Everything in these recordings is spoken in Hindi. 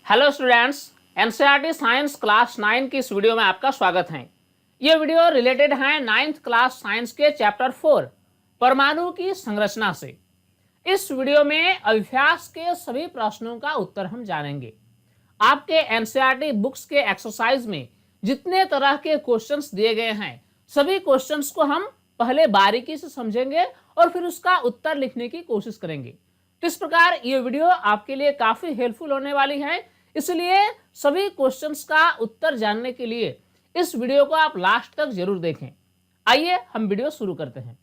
Hello students, NCERT science class 9 की इस वीडियो में आपका स्वागत है। ये वीडियो रिलेटेड है 9th क्लास साइंस के चैप्टर 4 परमाणु की संरचना से। इस वीडियो में अभ्यास के सभी प्रश्नों का उत्तर हम जानेंगे। आपके एनसीईआरटी बुक्स के एक्सरसाइज में जितने तरह के क्वेश्चंस दिए गए हैं, सभी क्वेश्चंस को हम पहले बारीकी से समझेंगे और फिर उसका उत्तर लिखने की कोशिश करेंगे। तो इस प्रकार ये वीडियो आपके लिए काफी हेल्पफुल होने वाली है, इसलिए सभी क्वेश्चंस का उत्तर जानने के लिए इस वीडियो को आप लास्ट तक जरूर देखें। आइए हम वीडियो शुरू करते हैं।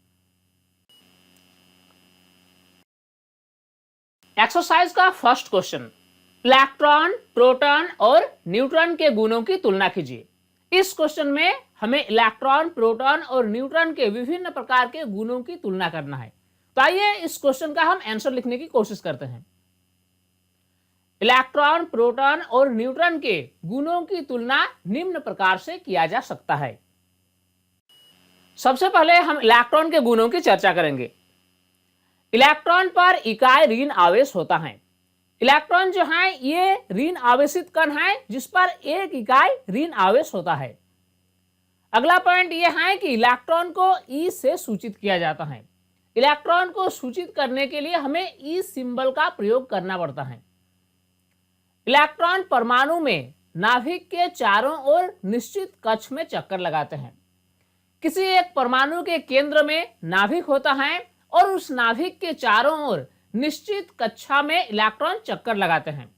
एक्सरसाइज का फर्स्ट क्वेश्चन, इलेक्ट्रॉन, प्रोटॉन और न्यूट्रॉन के गुणों की तुलना कीजिए। इस क्वेश्चन में हमें इलेक्ट्रॉन, प्रोटॉन और न्यूट्रॉन के विभिन्न प्रकार के गुणों की तुलना करना है। तो आइए इस क्वेश्चन का हम आंसर लिखने की कोशिश करते हैं। इलेक्ट्रॉन, प्रोटॉन और न्यूट्रॉन के गुणों की तुलना निम्न प्रकार से किया जा सकता है। सबसे पहले हम इलेक्ट्रॉन के गुणों की चर्चा करेंगे। इलेक्ट्रॉन पर इकाई ऋण आवेश होता है। इलेक्ट्रॉन जो है ये ऋण आवेशित कण है जिस पर एक इकाई ऋण आवेश होता है। अगला पॉइंट यह है कि इलेक्ट्रॉन को ई से सूचित किया जाता है। इलेक्ट्रॉन को सूचित करने के लिए हमें ई सिंबल का प्रयोग करना पड़ता है। इलेक्ट्रॉन परमाणु में नाभिक के चारों ओर निश्चित कक्ष में चक्कर लगाते हैं। किसी एक परमाणु के केंद्र में नाभिक होता है और उस नाभिक के चारों ओर निश्चित कक्षा में इलेक्ट्रॉन चक्कर लगाते हैं।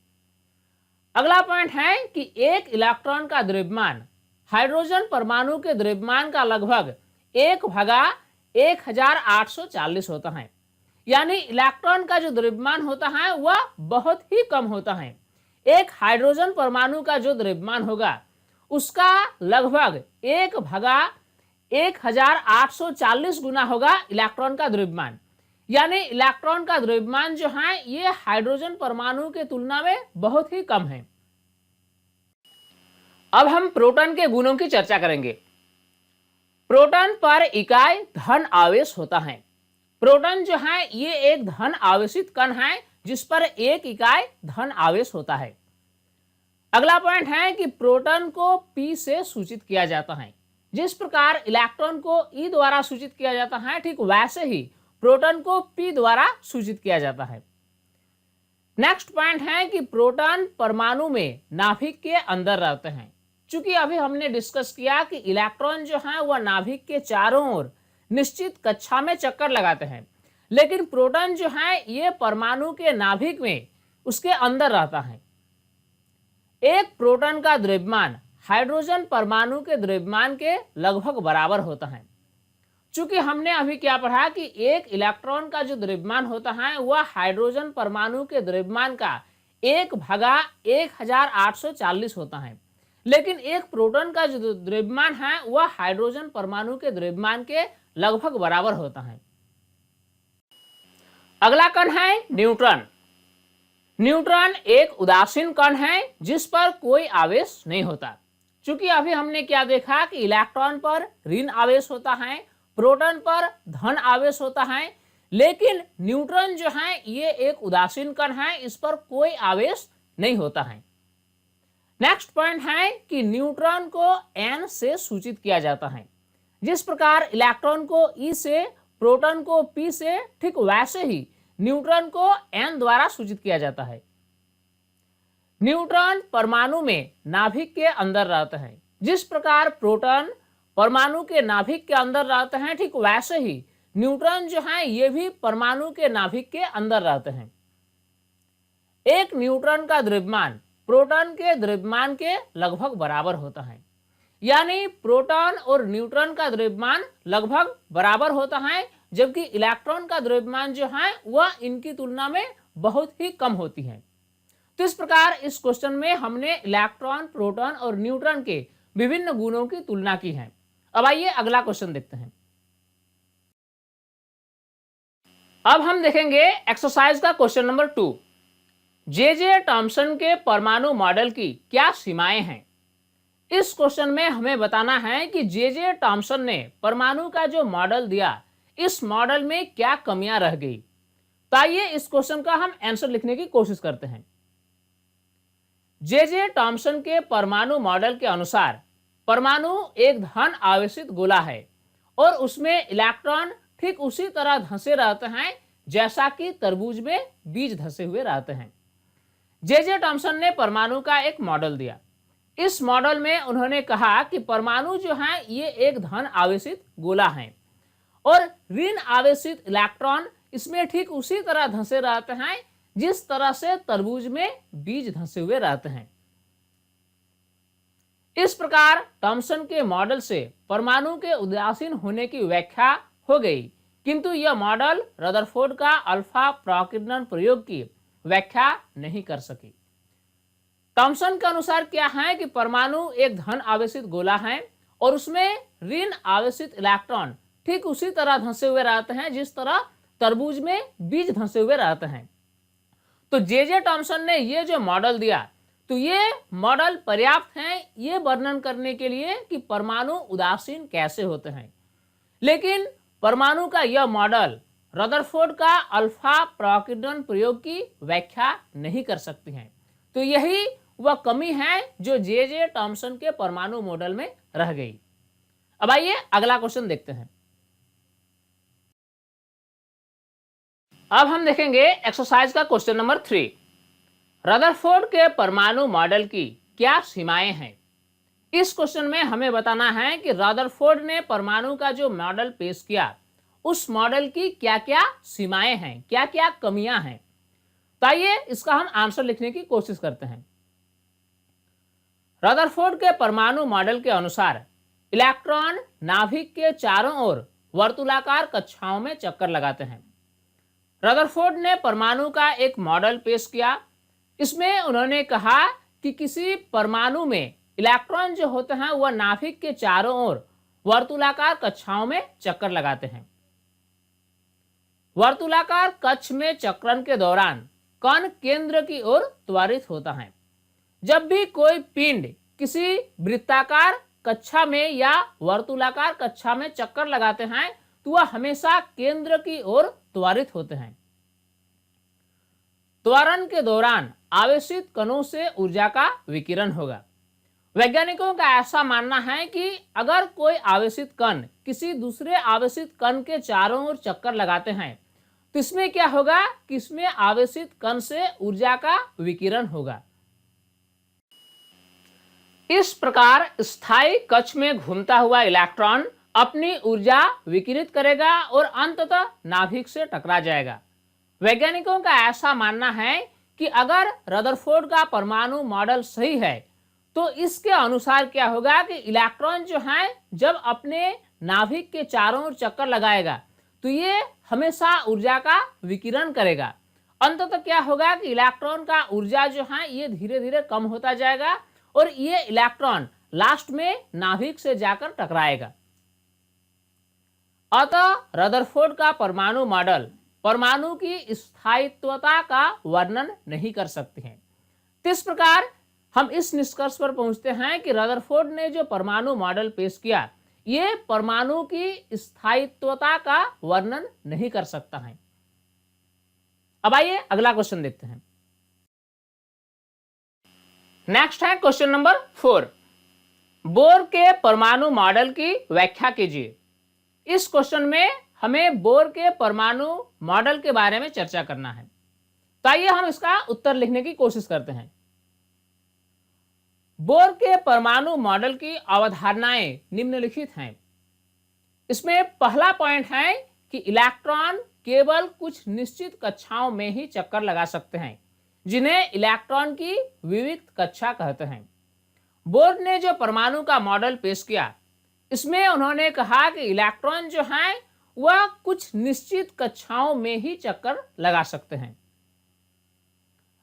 अगला पॉइंट है कि एक इलेक्ट्रॉन का द्रव्यमान हाइड्रोजन परमाणु के द्रव्यमान का लगभग 1/1840 होता है। यानी इलेक्ट्रॉन का जो द्रव्यमान होता है वह बहुत ही कम होता है। एक हाइड्रोजन परमाणु का जो द्रव्यमान होगा उसका लगभग 1/1840 गुना होगा इलेक्ट्रॉन का द्रव्यमान। यानी इलेक्ट्रॉन का द्रव्यमान जो है ये हाइड्रोजन परमाणु के तुलना में बहुत ही कम है। अब हम प्रोटॉन के गुणों की चर्चा करेंगे। प्रोटॉन पर इकाई धन आवेश होता है। प्रोटॉन जो है ये एक धन आवेशित कण है जिस पर एक इकाई धन आवेश होता है। अगला पॉइंट है कि प्रोटॉन को P से सूचित किया जाता है। जिस प्रकार इलेक्ट्रॉन को E द्वारा सूचित किया जाता है, ठीक वैसे ही प्रोटॉन को P द्वारा सूचित किया जाता है। नेक्स्ट पॉइंट है कि प्रोटॉन परमाणु में नाभिक के अंदर रहते हैं। चूंकि अभी हमने डिस्कस किया कि इलेक्ट्रॉन जो है वह नाभिक के चारों ओर निश्चित कक्षा में चक्कर लगाते हैं, लेकिन प्रोटॉन जो है ये परमाणु के नाभिक में उसके अंदर रहता है। एक प्रोटॉन का द्रव्यमान हाइड्रोजन परमाणु के द्रव्यमान के लगभग बराबर होता है। चूंकि हमने अभी क्या पढ़ा कि एक इलेक्ट्रॉन का जो द्रव्यमान होता है वह हाइड्रोजन परमाणु के द्रव्यमान का 1/1840 होता है, लेकिन एक प्रोटॉन का जो द्रव्यमान है वह हाइड्रोजन परमाणु के द्रव्यमान के लगभग बराबर होता है। अगला कण है न्यूट्रॉन। न्यूट्रॉन एक उदासीन कण है जिस पर कोई आवेश नहीं होता। चूंकि अभी हमने क्या देखा कि इलेक्ट्रॉन पर ऋण आवेश होता है, प्रोटॉन पर धन आवेश होता है, लेकिन न्यूट्रॉन जो है ये एक उदासीन कण है, इस पर कोई आवेश नहीं होता है। नेक्स्ट पॉइंट है कि न्यूट्रॉन को N से सूचित किया जाता है। जिस प्रकार इलेक्ट्रॉन को E से, प्रोटॉन को P से, ठीक वैसे ही न्यूट्रॉन को N द्वारा सूचित किया जाता है। न्यूट्रॉन परमाणु में नाभिक के अंदर रहते हैं। जिस प्रकार प्रोटॉन परमाणु के नाभिक के अंदर रहते हैं, ठीक वैसे ही न्यूट्रॉन जो है ये भी परमाणु के नाभिक के अंदर रहते हैं। एक न्यूट्रॉन का द्रव्यमान प्रोटॉन के द्रव्यमान के लगभग बराबर होता है। यानी प्रोटॉन और न्यूट्रॉन का द्रव्यमान लगभग बराबर होता है, जबकि इलेक्ट्रॉन का द्रव्यमान जो है वह इनकी तुलना में बहुत ही कम होती है। तो इस प्रकार इस क्वेश्चन में हमने इलेक्ट्रॉन, प्रोटॉन और न्यूट्रॉन के विभिन्न गुणों की तुलना की है। अब आइए अगला क्वेश्चन देखते हैं। अब हम देखेंगे एक्सरसाइज का क्वेश्चन नंबर 2। जे थॉम्सन के परमाणु मॉडल की क्या सीमाएं हैं। इस क्वेश्चन में हमें बताना है कि जे थॉम्सन ने परमाणु का जो मॉडल दिया, इस मॉडल में क्या कमियां रह गई। तो आइए इस क्वेश्चन का हम आंसर लिखने की कोशिश करते हैं। जे टॉमसन के परमाणु मॉडल के अनुसार परमाणु एक धन आवेशित गोला है और उसमें इलेक्ट्रॉन ठीक उसी तरह धंसे रहते हैं जैसा कि तरबूज में बीज धंसे हुए रहते हैं। जे टॉमसन ने परमाणु का एक मॉडल दिया। इस मॉडल में उन्होंने कहा कि परमाणु जो है ये एक धन आवेशित गोला है और ऋण आवेशित इलेक्ट्रॉन इसमें ठीक उसी तरह धंसे रहते हैं जिस तरह से तरबूज में बीज धंसे हुए रहते हैं। इस प्रकार टॉमसन के मॉडल से परमाणु के उदासीन होने की व्याख्या हो गई, किंतु यह मॉडल रदरफोर्ड का अल्फा प्रकीर्णन प्रयोग की व्याख्या नहीं कर सकी। टॉमसन के अनुसार क्या है कि परमाणु एक धन आवेशित गोला है और उसमें ऋण आवेशित इलेक्ट्रॉन ठीक उसी तरह धंसे हुए रहते हैं जिस तरह तरबूज में बीज धंसे हुए रहते हैं। तो जे टॉमसन ने ये जो मॉडल दिया, तो ये मॉडल पर्याप्त है ये वर्णन करने के लिए कि परमाणु उदासीन कैसे होते हैं, लेकिन परमाणु का यह मॉडल रदरफोर्ड का अल्फा प्रकीर्णन प्रयोग की व्याख्या नहीं कर सकती है। तो यही वह कमी है जो जे टॉमसन के परमाणु मॉडल में रह गई। अब आइए अगला क्वेश्चन देखते हैं। अब हम देखेंगे एक्सरसाइज का क्वेश्चन नंबर 3। रदरफोर्ड के परमाणु मॉडल की क्या सीमाएं हैं। इस क्वेश्चन में हमें बताना है कि रदरफोर्ड ने परमाणु का जो मॉडल पेश किया उस मॉडल की क्या क्या सीमाएं हैं, क्या क्या कमियां हैं। तो आइए इसका हम आंसर लिखने की कोशिश करते हैं। रदरफोर्ड के परमाणु मॉडल के अनुसार इलेक्ट्रॉन नाभिक के चारों ओर वर्तुलाकार कक्षाओं में चक्कर लगाते हैं। रदरफोर्ड ने परमाणु का एक मॉडल पेश किया। इसमें उन्होंने कहा कि किसी परमाणु में इलेक्ट्रॉन जो होते हैं वह नाभिक के चारों ओर वर्तुलाकार कक्षाओं में चक्कर लगाते हैं। वर्तुलाकार कक्ष में चक्रण के दौरान कण केंद्र की ओर त्वरित होता है। जब भी कोई पिंड किसी वृत्ताकार कक्षा में या वर्तुलाकार कक्षा में चक्कर लगाते हैं तो वह हमेशा केंद्र की ओर त्वरित होते हैं। त्वरण के दौरान आवेशित कणों से ऊर्जा का विकिरण होगा। वैज्ञानिकों का ऐसा मानना है कि अगर कोई आवेशित कण किसी दूसरे आवेशित कण के चारों ओर चक्कर लगाते हैं तो इसमें क्या होगा कि इसमें आवेशित कण से ऊर्जा का विकिरण होगा। इस प्रकार स्थायी कक्ष में घूमता हुआ इलेक्ट्रॉन अपनी ऊर्जा विकिरित करेगा और अंततः नाभिक से टकरा जाएगा। वैज्ञानिकों का ऐसा मानना है कि अगर रदरफोर्ड का परमाणु मॉडल सही है तो इसके अनुसार क्या होगा कि इलेक्ट्रॉन जो है जब अपने नाभिक के चारों ओर चक्कर लगाएगा तो ये हमेशा ऊर्जा का विकिरण करेगा। अंततः क्या होगा कि इलेक्ट्रॉन का ऊर्जा जो है ये धीरे धीरे कम होता जाएगा और ये इलेक्ट्रॉन लास्ट में नाभिक से जाकर टकराएगा। अतः रदरफोर्ड का परमाणु मॉडल परमाणु की स्थायित्वता का वर्णन नहीं कर सकते हैं। तो इस प्रकार हम इस निष्कर्ष पर पहुंचते हैं कि रदरफोर्ड ने जो परमाणु मॉडल पेश किया ये परमाणु की स्थायित्वता का वर्णन नहीं कर सकता है। अब आइए अगला क्वेश्चन देखते हैं। नेक्स्ट है क्वेश्चन नंबर 4। बोर के परमाणु मॉडल की व्याख्या कीजिए। इस क्वेश्चन में हमें बोर के परमाणु मॉडल के बारे में चर्चा करना है। तो आइए हम इसका उत्तर लिखने की कोशिश करते हैं। बोर के परमाणु मॉडल की अवधारणाएं निम्नलिखित हैं। इसमें पहला पॉइंट है कि इलेक्ट्रॉन केवल कुछ निश्चित कक्षाओं में ही चक्कर लगा सकते हैं जिन्हें इलेक्ट्रॉन की विविक्त कक्षा कहते हैं। बोर ने जो परमाणु का मॉडल पेश किया इसमें उन्होंने कहा कि इलेक्ट्रॉन जो है वह कुछ निश्चित कक्षाओं में ही चक्कर लगा सकते हैं।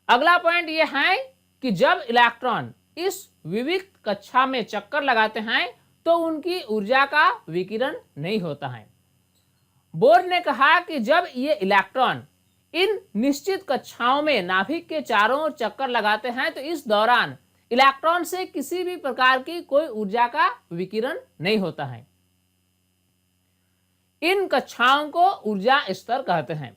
अगला पॉइंट यह है कि जब इलेक्ट्रॉन इस विविक्त कक्षा में चक्कर लगाते हैं तो उनकी ऊर्जा का विकिरण नहीं होता है। बोर ने कहा कि जब ये इलेक्ट्रॉन इन निश्चित कक्षाओं में नाभिक के चारों ओर चक्कर लगाते हैं तो इस दौरान इलेक्ट्रॉन से किसी भी प्रकार की कोई ऊर्जा का विकिरण नहीं होता है। इन कक्षाओं को ऊर्जा स्तर कहते हैं।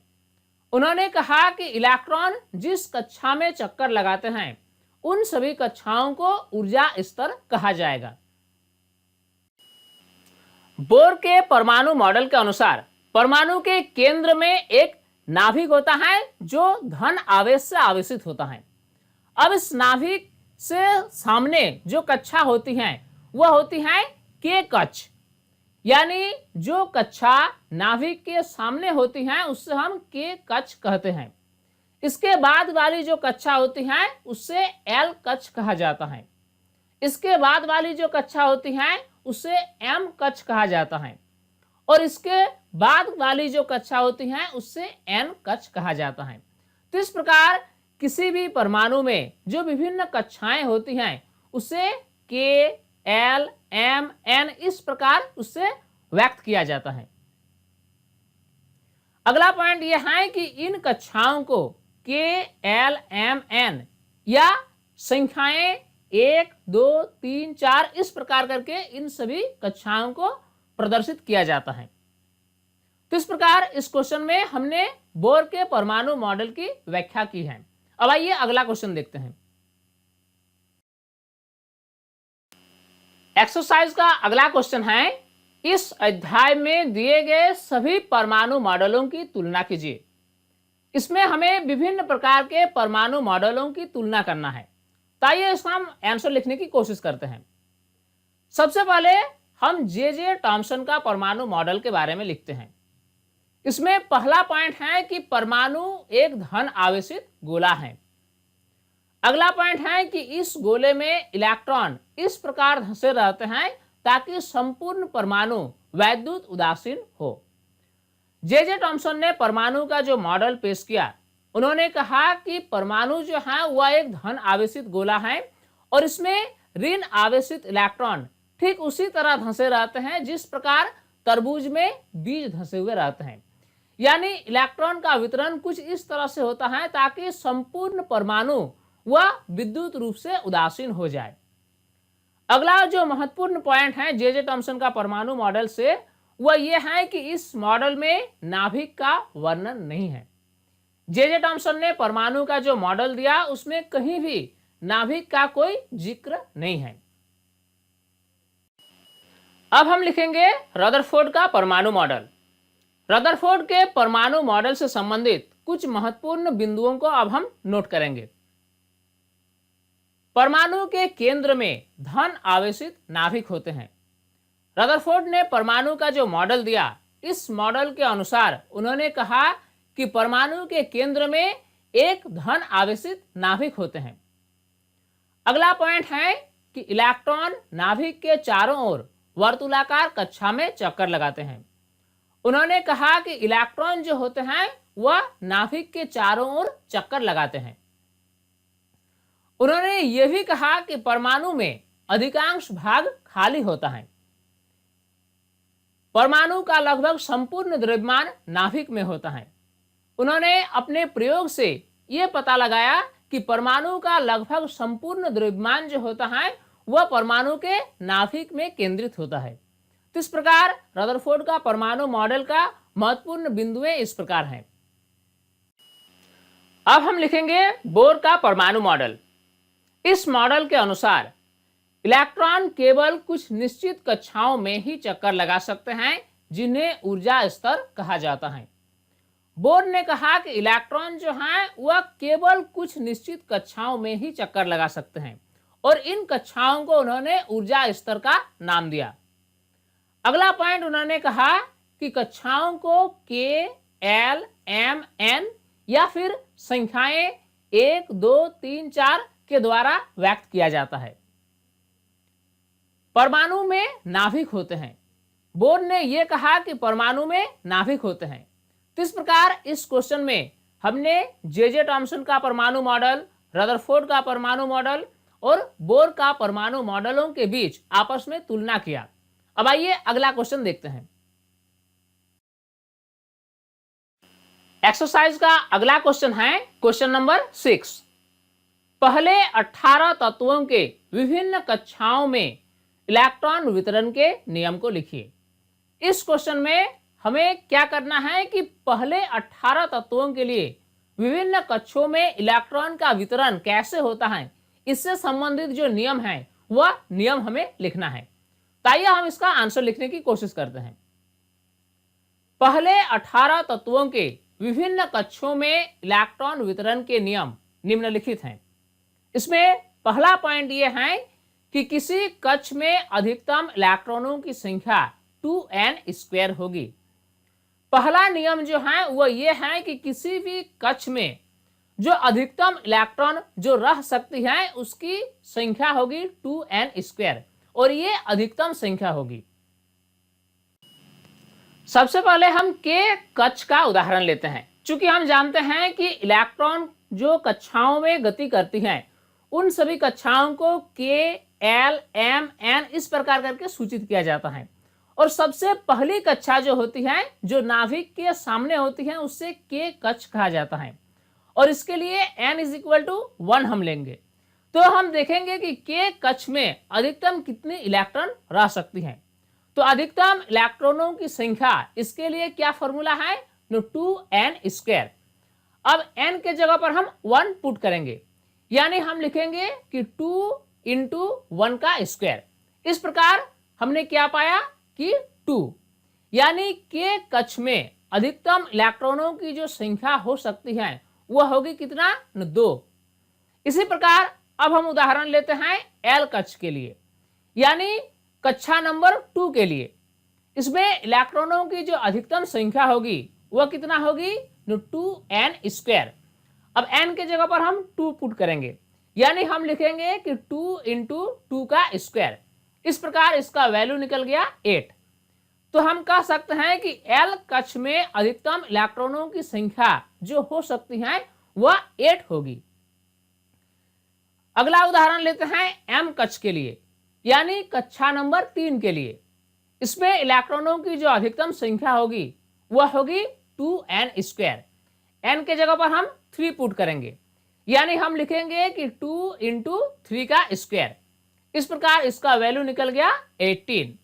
उन्होंने कहा कि इलेक्ट्रॉन जिस कक्षा में चक्कर लगाते हैं उन सभी कक्षाओं को ऊर्जा स्तर कहा जाएगा। बोर के परमाणु मॉडल के अनुसार परमाणु के केंद्र में एक नाभिक होता है जो धन आवेश से आवेशित होता है। अब इस नाभिक से सामने जो कक्षा होती हैं वह होती है के कक्ष, यानी जो कक्षा नाभिक के सामने होती हैं उससे हम के कक्ष कहते हैं। इसके बाद वाली जो कक्षा होती है उससे एल कक्ष कहा जाता है। इसके बाद वाली जो कक्षा होती है उसे एम कक्ष कहा जाता है और इसके बाद वाली जो कक्षा होती है उससे एन कक्ष कहा जाता है। तो इस प्रकार किसी भी परमाणु में जो विभिन्न कक्षाएं होती हैं उसे के, एल, एम, एन इस प्रकार उससे व्यक्त किया जाता है। अगला पॉइंट यह है कि इन कक्षाओं को के, एल, एम, एन या संख्याएं 1, 2, 3, 4 इस प्रकार करके इन सभी कक्षाओं को प्रदर्शित किया जाता है। तो इस प्रकार इस क्वेश्चन में हमने बोर के परमाणु मॉडल की व्याख्या की है। अब आइए अगला क्वेश्चन देखते हैं। एक्सरसाइज का अगला क्वेश्चन है, इस अध्याय में दिए गए सभी परमाणु मॉडलों की तुलना कीजिए। इसमें हमें विभिन्न प्रकार के परमाणु मॉडलों की तुलना करना है। तो आइए इसका हम आंसर लिखने की कोशिश करते हैं। सबसे पहले हम जे टॉमसन का परमाणु मॉडल के बारे में लिखते हैं। इसमें पहला पॉइंट है कि परमाणु एक धन आवेशित गोला है। अगला पॉइंट है कि इस गोले में इलेक्ट्रॉन इस प्रकार धंसे रहते हैं ताकि संपूर्ण परमाणु वैद्युत उदासीन हो। जे टॉमसन ने परमाणु का जो मॉडल पेश किया, उन्होंने कहा कि परमाणु जो है वह एक धन आवेशित गोला है और इसमें ऋण आवेशित इलेक्ट्रॉन ठीक उसी तरह धंसे रहते हैं जिस प्रकार तरबूज में बीज धंसे हुए रहते हैं। यानी इलेक्ट्रॉन का वितरण कुछ इस तरह से होता है ताकि संपूर्ण परमाणु वह विद्युत रूप से उदासीन हो जाए। अगला जो महत्वपूर्ण पॉइंट है जे टॉमसन का परमाणु मॉडल से, वह यह है कि इस मॉडल में नाभिक का वर्णन नहीं है। जे टॉमसन ने परमाणु का जो मॉडल दिया उसमें कहीं भी नाभिक का कोई जिक्र नहीं है। अब हम लिखेंगे रदरफोर्ड का परमाणु मॉडल। रदरफोर्ड के परमाणु मॉडल से संबंधित कुछ महत्वपूर्ण बिंदुओं को अब हम नोट करेंगे। परमाणु के केंद्र में धन आवेशित नाभिक होते हैं। रदरफोर्ड ने परमाणु का जो मॉडल दिया, इस मॉडल के अनुसार उन्होंने कहा कि परमाणु के केंद्र में एक धन आवेशित नाभिक होते हैं। अगला पॉइंट है कि इलेक्ट्रॉन नाभिक के चारों ओर वर्तुलाकार कक्षा में चक्कर लगाते हैं। उन्होंने कहा कि इलेक्ट्रॉन जो होते हैं वह नाभिक के चारों ओर चक्कर लगाते हैं। उन्होंने यह भी कहा कि परमाणु में अधिकांश भाग खाली होता है। परमाणु का लगभग संपूर्ण द्रव्यमान नाभिक में होता है। उन्होंने अपने प्रयोग से यह पता लगाया कि परमाणु का लगभग संपूर्ण द्रव्यमान जो होता है वह परमाणु के नाभिक में केंद्रित होता है। तो इस प्रकार रदरफोर्ड का परमाणु मॉडल का महत्वपूर्ण बिंदुएं इस प्रकार हैं। अब हम लिखेंगे बोर का परमाणु मॉडल। इस मॉडल के अनुसार इलेक्ट्रॉन केवल कुछ निश्चित कक्षाओं में ही चक्कर लगा सकते हैं जिन्हें ऊर्जा स्तर कहा जाता है। बोर ने कहा कि इलेक्ट्रॉन जो हैं वह केवल कुछ निश्चित कक्षाओं में ही चक्कर लगा सकते हैं और इन कक्षाओं को उन्होंने ऊर्जा स्तर का नाम दिया। अगला पॉइंट उन्होंने कहा कि कक्षाओं को के, एल, एम, एन या फिर संख्याएं 1, 2, 3, 4 के द्वारा व्यक्त किया जाता है। परमाणु में नाभिक होते हैं। बोर ने यह कहा कि परमाणु में नाभिक होते हैं। तो इस प्रकार इस क्वेश्चन में हमने जे टॉमसन का परमाणु मॉडल, रदरफोर्ड का परमाणु मॉडल और बोर का परमाणु मॉडलों के बीच आपस में तुलना किया। अब आइए अगला क्वेश्चन देखते हैं। एक्सरसाइज का अगला क्वेश्चन है क्वेश्चन नंबर 6। पहले 18 तत्वों के विभिन्न कक्षाओं में इलेक्ट्रॉन वितरण के नियम को लिखिए। इस क्वेश्चन में हमें क्या करना है कि पहले 18 तत्वों के लिए विभिन्न कक्षों में इलेक्ट्रॉन का वितरण कैसे होता है इससे संबंधित जो नियम है वह नियम हमें लिखना है। तो आइए हम इसका आंसर लिखने की कोशिश करते हैं। पहले 18 तत्वों के विभिन्न कक्षों में इलेक्ट्रॉन वितरण के नियम निम्नलिखित हैं। इसमें पहला पॉइंट यह है कि किसी कक्ष में अधिकतम इलेक्ट्रॉनों की संख्या 2n² होगी। पहला नियम जो है वह यह है कि किसी भी कक्ष में जो अधिकतम इलेक्ट्रॉन जो रह सकती है उसकी संख्या होगी 2n² और ये अधिकतम संख्या होगी। सबसे पहले हम के कक्ष का उदाहरण लेते हैं। चूंकि हम जानते हैं कि इलेक्ट्रॉन जो कक्षाओं में गति करती हैं उन सभी कक्षाओं को के, एल, एम, एन इस प्रकार करके सूचित किया जाता है और सबसे पहली कक्षा जो होती है जो नाभिक के सामने होती है उससे के कक्ष कहा जाता है और इसके लिए n = 1 हम लेंगे। तो हम देखेंगे कि के कक्ष में अधिकतम कितनी इलेक्ट्रॉन रह सकती हैं। तो अधिकतम इलेक्ट्रॉनों की संख्या इसके लिए क्या फॉर्मूला है 2n²। अब n के जगह पर हम 1 पुट करेंगे यानी हम लिखेंगे कि 2 × 1 का स्क्वायर। इस प्रकार हमने क्या पाया कि 2 यानी के कक्ष में अधिकतम इलेक्ट्रॉनों की जो संख्या हो सकती है वह होगी कितना 2। इसी प्रकार अब हम उदाहरण लेते हैं एल कक्ष के लिए यानी कक्षा नंबर 2 के लिए। इसमें इलेक्ट्रॉनों की जो अधिकतम संख्या होगी वह कितना होगी 2n²। अब n के जगह पर हम 2 पुट करेंगे यानी हम लिखेंगे कि 2 × 2 का स्क्वायर। इस प्रकार इसका वैल्यू निकल गया 8। तो हम कह सकते हैं कि L कक्ष में अधिकतम इलेक्ट्रॉनों की संख्या जो हो सकती है वह 8 होगी। अगला उदाहरण लेते हैं M कक्ष के लिए यानी कक्षा नंबर 3 के लिए। इसमें इलेक्ट्रॉनों की जो अधिकतम संख्या होगी वह होगी 2n²। n के जगह पर हम 3 पुट करेंगे यानी हम लिखेंगे कि 2 × 3 का स्क्वायर। इस प्रकार इसका वैल्यू निकल गया 18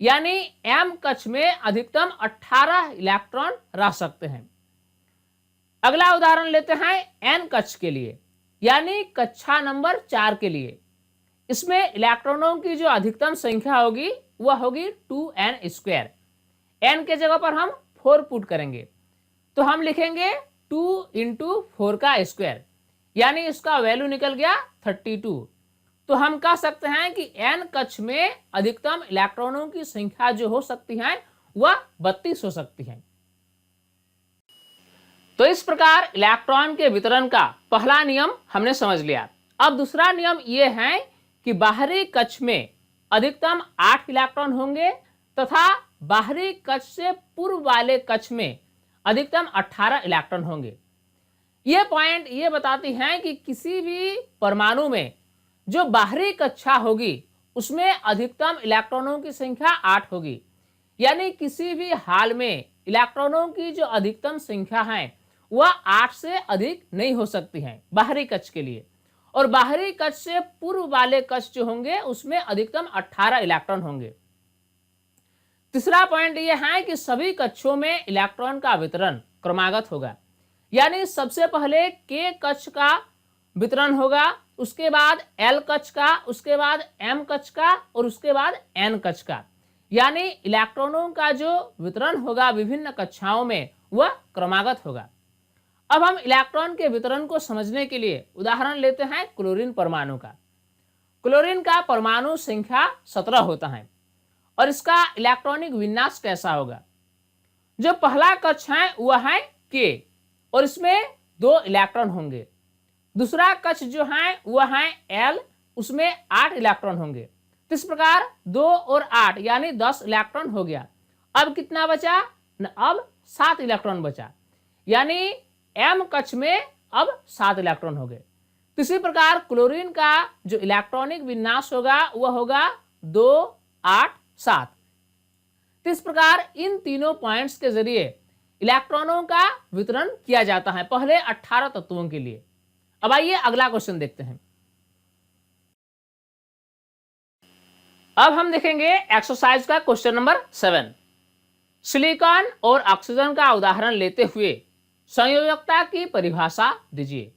यानी m कक्ष में अधिकतम 18 इलेक्ट्रॉन रह सकते हैं। अगला उदाहरण लेते हैं n कक्ष के लिए यानी कक्षा नंबर 4 के लिए। इसमें इलेक्ट्रॉनों की जो अधिकतम संख्या होगी वह होगी 2n²। n के जगह पर हम 4 पुट करेंगे तो हम लिखेंगे 2 × 4 का स्क्वायर यानी इसका वैल्यू निकल गया 32। तो हम कह सकते हैं कि n कक्ष में अधिकतम इलेक्ट्रॉनों की संख्या जो हो सकती है वह 32 हो सकती है। तो इस प्रकार इलेक्ट्रॉन के वितरण का पहला नियम हमने समझ लिया। अब दूसरा नियम यह है कि बाहरी कक्ष में अधिकतम 8 इलेक्ट्रॉन होंगे तथा बाहरी कक्ष से पूर्व वाले कक्ष में अधिकतम 18 इलेक्ट्रॉन होंगे। यह पॉइंट ये बताती है कि किसी भी परमाणु में जो बाहरी कक्षा होगी उसमें अधिकतम इलेक्ट्रॉनों की संख्या 8 होगी यानी किसी भी हाल में इलेक्ट्रॉनों की जो अधिकतम संख्या है वह 8 से अधिक नहीं हो सकती है बाहरी कक्ष के लिए। और बाहरी कक्ष से पूर्व वाले कक्ष जो होंगे उसमें अधिकतम 18 इलेक्ट्रॉन होंगे। तीसरा पॉइंट यह है कि सभी कक्षों में इलेक्ट्रॉन का वितरण क्रमागत होगा यानी सबसे पहले के कक्ष का वितरण होगा, उसके बाद एल कक्ष का, उसके बाद एम कक्ष का और उसके बाद एन कक्ष का। यानी इलेक्ट्रॉनों का जो वितरण होगा विभिन्न कक्षाओं में वह क्रमागत होगा। अब हम इलेक्ट्रॉन के वितरण को समझने के लिए उदाहरण लेते हैं क्लोरीन परमाणु का। क्लोरीन का परमाणु संख्या 17 होता है और इसका इलेक्ट्रॉनिक विन्यास कैसा होगा। जो पहला कक्ष है वह है के और इसमें 2 इलेक्ट्रॉन होंगे। दूसरा कक्ष जो है वह है एल, उसमें 8 इलेक्ट्रॉन होंगे। तो इस प्रकार 2 और 8 यानी 10 इलेक्ट्रॉन हो गया। अब कितना बचा? अब 7 इलेक्ट्रॉन बचा यानी एम कक्ष में अब 7 इलेक्ट्रॉन हो गए। तो इसी प्रकार क्लोरीन का जो इलेक्ट्रॉनिक विन्यास होगा वह होगा 2, 8, 7। तो इस प्रकार इन तीनों पॉइंट्स के जरिए इलेक्ट्रॉनों का वितरण किया जाता है पहले 18 तत्वों के लिए। अब आइए अगला क्वेश्चन देखते हैं। अब हम देखेंगे एक्सरसाइज का क्वेश्चन नंबर 7। सिलिकॉन और ऑक्सीजन का उदाहरण लेते हुए संयोजकता की परिभाषा दीजिए।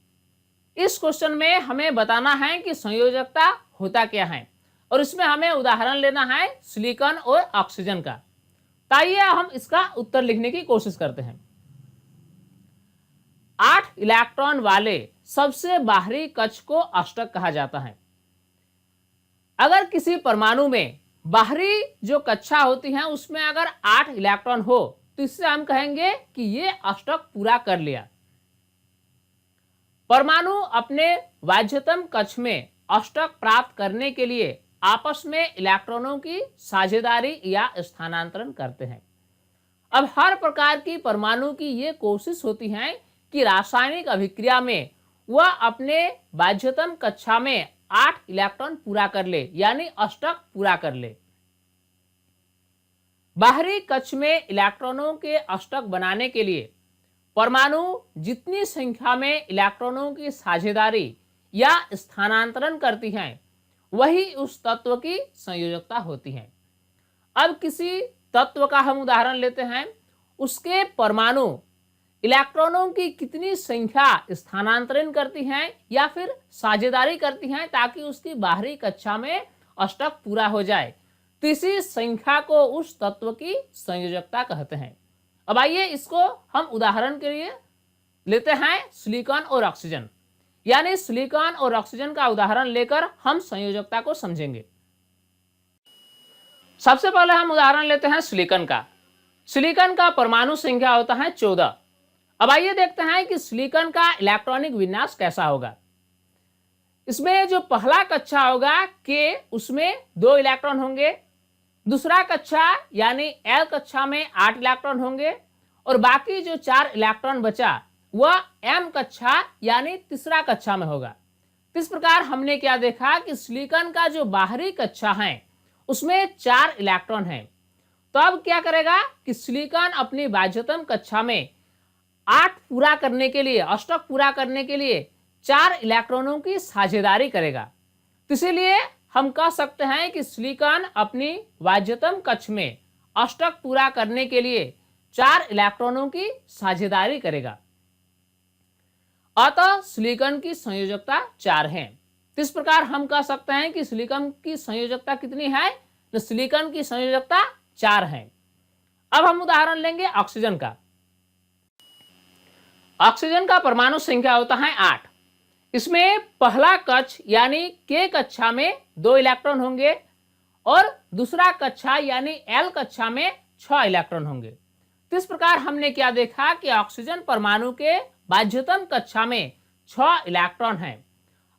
इस क्वेश्चन में हमें बताना है कि संयोजकता होता क्या है और इसमें हमें उदाहरण लेना है सिलिकॉन और ऑक्सीजन का। तो आइए हम इसका उत्तर लिखने की कोशिश करते हैं। 8 इलेक्ट्रॉन वाले सबसे बाहरी कक्ष को अष्टक कहा जाता है। अगर किसी परमाणु में बाहरी जो कक्षा होती है उसमें अगर 8 इलेक्ट्रॉन हो तो इससे हम कहेंगे कि ये अष्टक पूरा कर लिया। परमाणु अपने बाह्यतम कक्ष में अष्टक प्राप्त करने के लिए आपस में इलेक्ट्रॉनों की साझेदारी या स्थानांतरण करते हैं। अब हर प्रकार की परमाणु की ये कोशिश होती है कि रासायनिक अभिक्रिया में वह अपने बाह्यतम कक्षा में 8 इलेक्ट्रॉन पूरा कर ले, यानी अष्टक पूरा कर ले। बाहरी कक्ष में इलेक्ट्रॉनों के अष्टक बनाने के लिए परमाणु जितनी संख्या में इलेक्ट्रॉनों की साझेदारी या स्थानांतरण करती हैं वही उस तत्व की संयोजकता होती है। अब किसी तत्व का हम उदाहरण लेते हैं, उसके परमाणु इलेक्ट्रॉनों की कितनी संख्या स्थानांतरण करती हैं या फिर साझेदारी करती हैं ताकि उसकी बाहरी कक्षा में अष्टक पूरा हो जाए, तो इसी संख्या को उस तत्व की संयोजकता कहते हैं। अब आइए इसको हम उदाहरण के लिए लेते हैं सिलिकॉन और ऑक्सीजन, यानी सिलिकॉन और ऑक्सीजन का उदाहरण लेकर हम संयोजकता को समझेंगे। सबसे पहले हम उदाहरण लेते हैं सिलिकॉन का। सिलिकॉन का परमाणु संख्या होता है 14। अब आइए देखते हैं कि सिलिकॉन का इलेक्ट्रॉनिक विन्यास कैसा होगा। इसमें जो पहला कक्षा होगा के, उसमें 2 इलेक्ट्रॉन होंगे। दूसरा कक्षा यानी एल कक्षा में 8 इलेक्ट्रॉन होंगे और बाकी जो 4 इलेक्ट्रॉन बचा वह एम कक्षा यानी तीसरा कक्षा में होगा। इस प्रकार हमने क्या देखा कि सिलिकॉन का जो बाहरी कक्षा है उसमें 4 इलेक्ट्रॉन है। तो अब क्या करेगा कि सिलिकॉन अपनी बाह्यतम कक्षा में 8 पूरा करने के लिए, अष्टक पूरा करने के लिए 4 इलेक्ट्रॉनों की साझेदारी करेगा। तो इसीलिए हम कह सकते हैं कि सिलिकॉन अपनी बाह्यतम कक्ष में अष्टक पूरा करने के लिए 4 इलेक्ट्रॉनों की साझेदारी करेगा। अतः सिलिकॉन की संयोजकता 4 है। इस प्रकार हम कह सकते हैं कि सिलिकॉन की संयोजकता कितनी है, तो सिलिकॉन की संयोजकता 4 है। अब हम उदाहरण लेंगे ऑक्सीजन का। ऑक्सीजन का परमाणु संख्या होता है 8। इसमें पहला कक्ष यानी के कक्षा में 2 इलेक्ट्रॉन होंगे और दूसरा कक्षा यानी एल कक्षा में 6 इलेक्ट्रॉन होंगे। तो इस प्रकार हमने क्या देखा कि ऑक्सीजन परमाणु के बाह्यतम कक्षा में 6 इलेक्ट्रॉन हैं।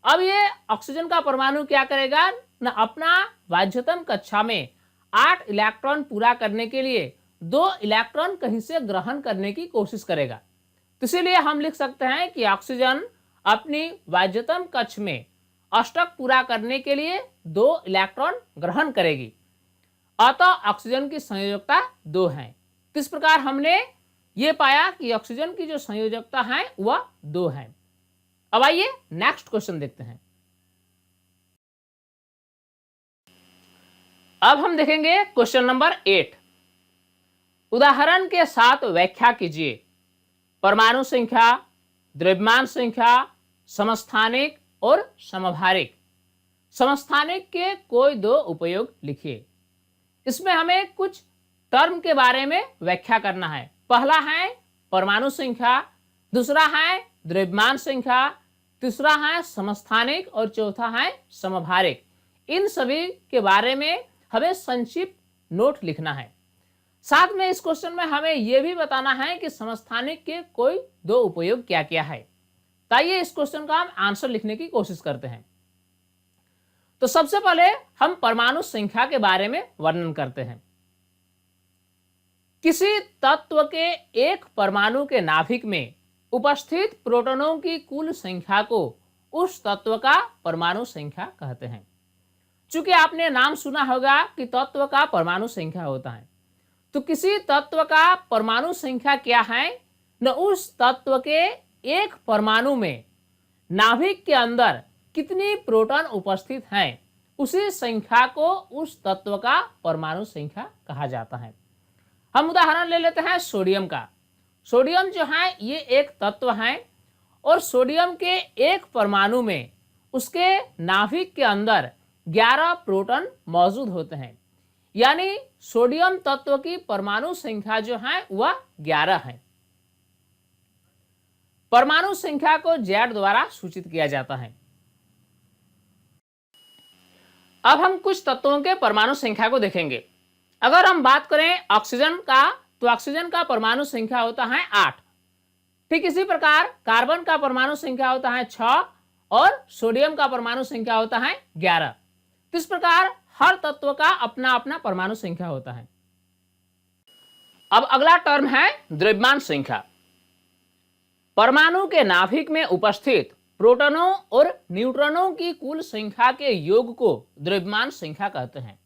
अब ये ऑक्सीजन का परमाणु क्या करेगा न, अपना बाह्यतम कक्षा में 8 इलेक्ट्रॉन पूरा करने के लिए 2 इलेक्ट्रॉन कहीं से ग्रहण करने की कोशिश करेगा। तो इसीलिए हम लिख सकते हैं कि ऑक्सीजन अपनी बाह्यतम कक्ष में अष्टक पूरा करने के लिए 2 इलेक्ट्रॉन ग्रहण करेगी। अतः ऑक्सीजन की संयोजकता 2 है। तो इस प्रकार हमने ये पाया कि ऑक्सीजन की जो संयोजकता है वह 2 है। अब आइए नेक्स्ट क्वेश्चन देखते हैं। अब हम देखेंगे क्वेश्चन नंबर 8। उदाहरण के साथ व्याख्या कीजिए। परमाणु संख्या, द्रव्यमान संख्या, समस्थानिक और समभारिक। समस्थानिक के कोई 2 उपयोग लिखिए। इसमें हमें कुछ टर्म के बारे में व्याख्या करना है। पहला है परमाणु संख्या, दूसरा है द्रव्यमान संख्या, तीसरा है समस्थानिक और चौथा है समभारिक। इन सभी के बारे में हमें संक्षिप्त नोट लिखना है। साथ में इस क्वेश्चन में हमें यह भी बताना है कि समस्थानिक के कोई 2 उपयोग क्या क्या है। तो आइए इस क्वेश्चन का हम आंसर लिखने की कोशिश करते हैं। तो सबसे पहले हम परमाणु संख्या के बारे में वर्णन करते हैं। किसी तत्व के एक परमाणु के नाभिक में उपस्थित प्रोटॉनों की कुल संख्या को उस तत्व का परमाणु संख्या कहते हैं। चूंकि आपने नाम सुना होगा कि तत्व का परमाणु संख्या होता है, तो किसी तत्व का परमाणु संख्या क्या है न, उस तत्व के एक परमाणु में नाभिक के अंदर कितनी प्रोटॉन उपस्थित हैं, उसी संख्या को उस तत्व का परमाणु संख्या कहा जाता है। हम उदाहरण ले लेते हैं सोडियम का। सोडियम जो है ये एक तत्व है और सोडियम के एक परमाणु में उसके नाभिक के अंदर 11 प्रोटॉन मौजूद होते हैं। यानी सोडियम तत्व की परमाणु संख्या जो है वह 11 है। परमाणु संख्या को Z द्वारा सूचित किया जाता है। अब हम कुछ तत्वों के परमाणु संख्या को देखेंगे। अगर हम बात करें ऑक्सीजन का, तो ऑक्सीजन का परमाणु संख्या होता है 8। ठीक इसी प्रकार कार्बन का परमाणु संख्या होता है 6 और सोडियम का परमाणु संख्या होता है 11। तो इस प्रकार हर तत्व का अपना अपना परमाणु संख्या होता है। अब अगला टर्म है द्रव्यमान संख्या। परमाणु के नाभिक में उपस्थित प्रोटॉनों और न्यूट्रॉनों की कुल संख्या के योग को द्रव्यमान संख्या कहते हैं।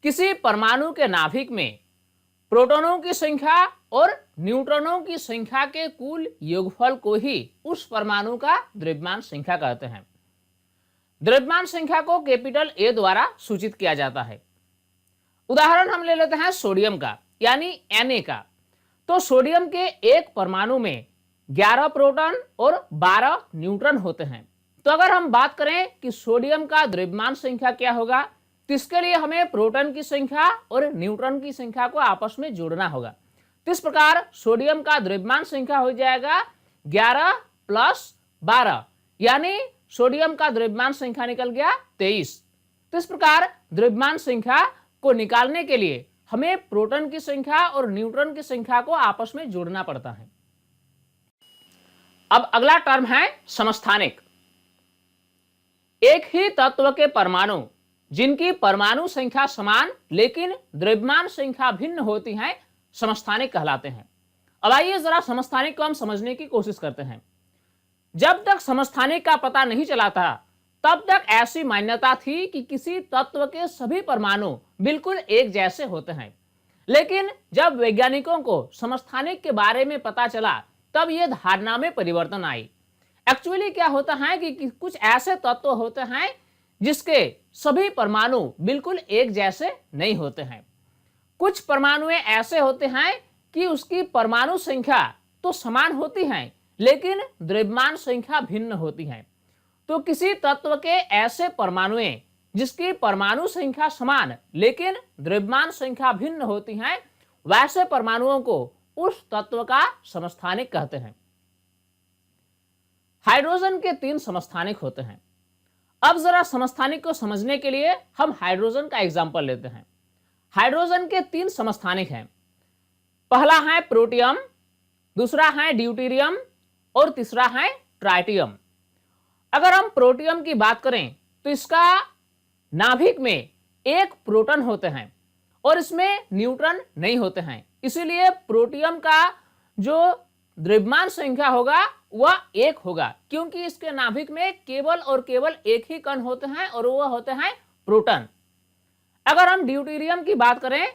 किसी परमाणु के नाभिक में प्रोटॉनों की संख्या और न्यूट्रॉनों की संख्या के कुल योगफल को ही उस परमाणु का द्रव्यमान संख्या कहते हैं। द्रव्यमान संख्या को कैपिटल A द्वारा सूचित किया जाता है। उदाहरण हम ले लेते हैं सोडियम का, यानी Na का। तो सोडियम के एक परमाणु में 11 प्रोटॉन और 12 न्यूट्रॉन होते हैं। तो अगर हम बात करें कि सोडियम का द्रव्यमान संख्या क्या होगा, तो इसके लिए हमें प्रोटॉन की संख्या और न्यूट्रॉन की संख्या को आपस में जोड़ना होगा। तो इस प्रकार सोडियम का द्रव्यमान संख्या हो जाएगा 11 + 12, यानी सोडियम का द्रव्यमान संख्या निकल गया 23। तो इस प्रकार द्रव्यमान संख्या को निकालने के लिए हमें प्रोटॉन की संख्या और न्यूट्रॉन की संख्या को आपस में जोड़ना पड़ता है। अब अगला टर्म है समस्थानिक। एक ही तत्व के परमाणु जिनकी परमाणु संख्या समान लेकिन द्रव्यमान संख्या भिन्न होती है, समस्थानिक कहलाते हैं। अब आइए जरा समस्थानिक को हम समझने की कोशिश करते हैं। जब तक समस्थानिक का पता नहीं चला था, तब तक ऐसी मान्यता थी कि किसी तत्व के सभी परमाणु बिल्कुल एक जैसे होते हैं। लेकिन जब वैज्ञानिकों को समस्थानिक के बारे में पता चला, तब यह धारणा में परिवर्तन आई। एक्चुअली क्या होता है कि कुछ ऐसे तत्व होते हैं जिसके सभी परमाणु बिल्कुल एक जैसे नहीं होते हैं। कुछ परमाणु ऐसे होते हैं कि उसकी परमाणु संख्या तो समान होती है लेकिन द्रव्यमान संख्या भिन्न होती है। तो किसी तत्व के ऐसे परमाणु जिसकी परमाणु संख्या समान लेकिन द्रव्यमान संख्या भिन्न होती है, वैसे परमाणुओं को उस तत्व का समस्थानिक कहते हैं। हाइड्रोजन के 3 समस्थानिक होते हैं। अब जरा समस्थानिक को समझने के लिए हम हाइड्रोजन का एग्जांपल लेते हैं। हाइड्रोजन के 3 समस्थानिक हैं। पहला है प्रोटियम, दूसरा है ड्यूटेरियम और तीसरा है ट्राइटियम। अगर हम प्रोटियम की बात करें तो इसका नाभिक में 1 प्रोटॉन होते हैं और इसमें न्यूट्रॉन नहीं होते हैं। इसीलिए प्रोटियम का जो द्रव्यमान संख्या होगा वह 1 होगा, क्योंकि इसके नाभिक में केवल और केवल एक ही कण होते हैं और वह होते हैं प्रोटॉन। अगर हम ड्यूटेरियम की बात करें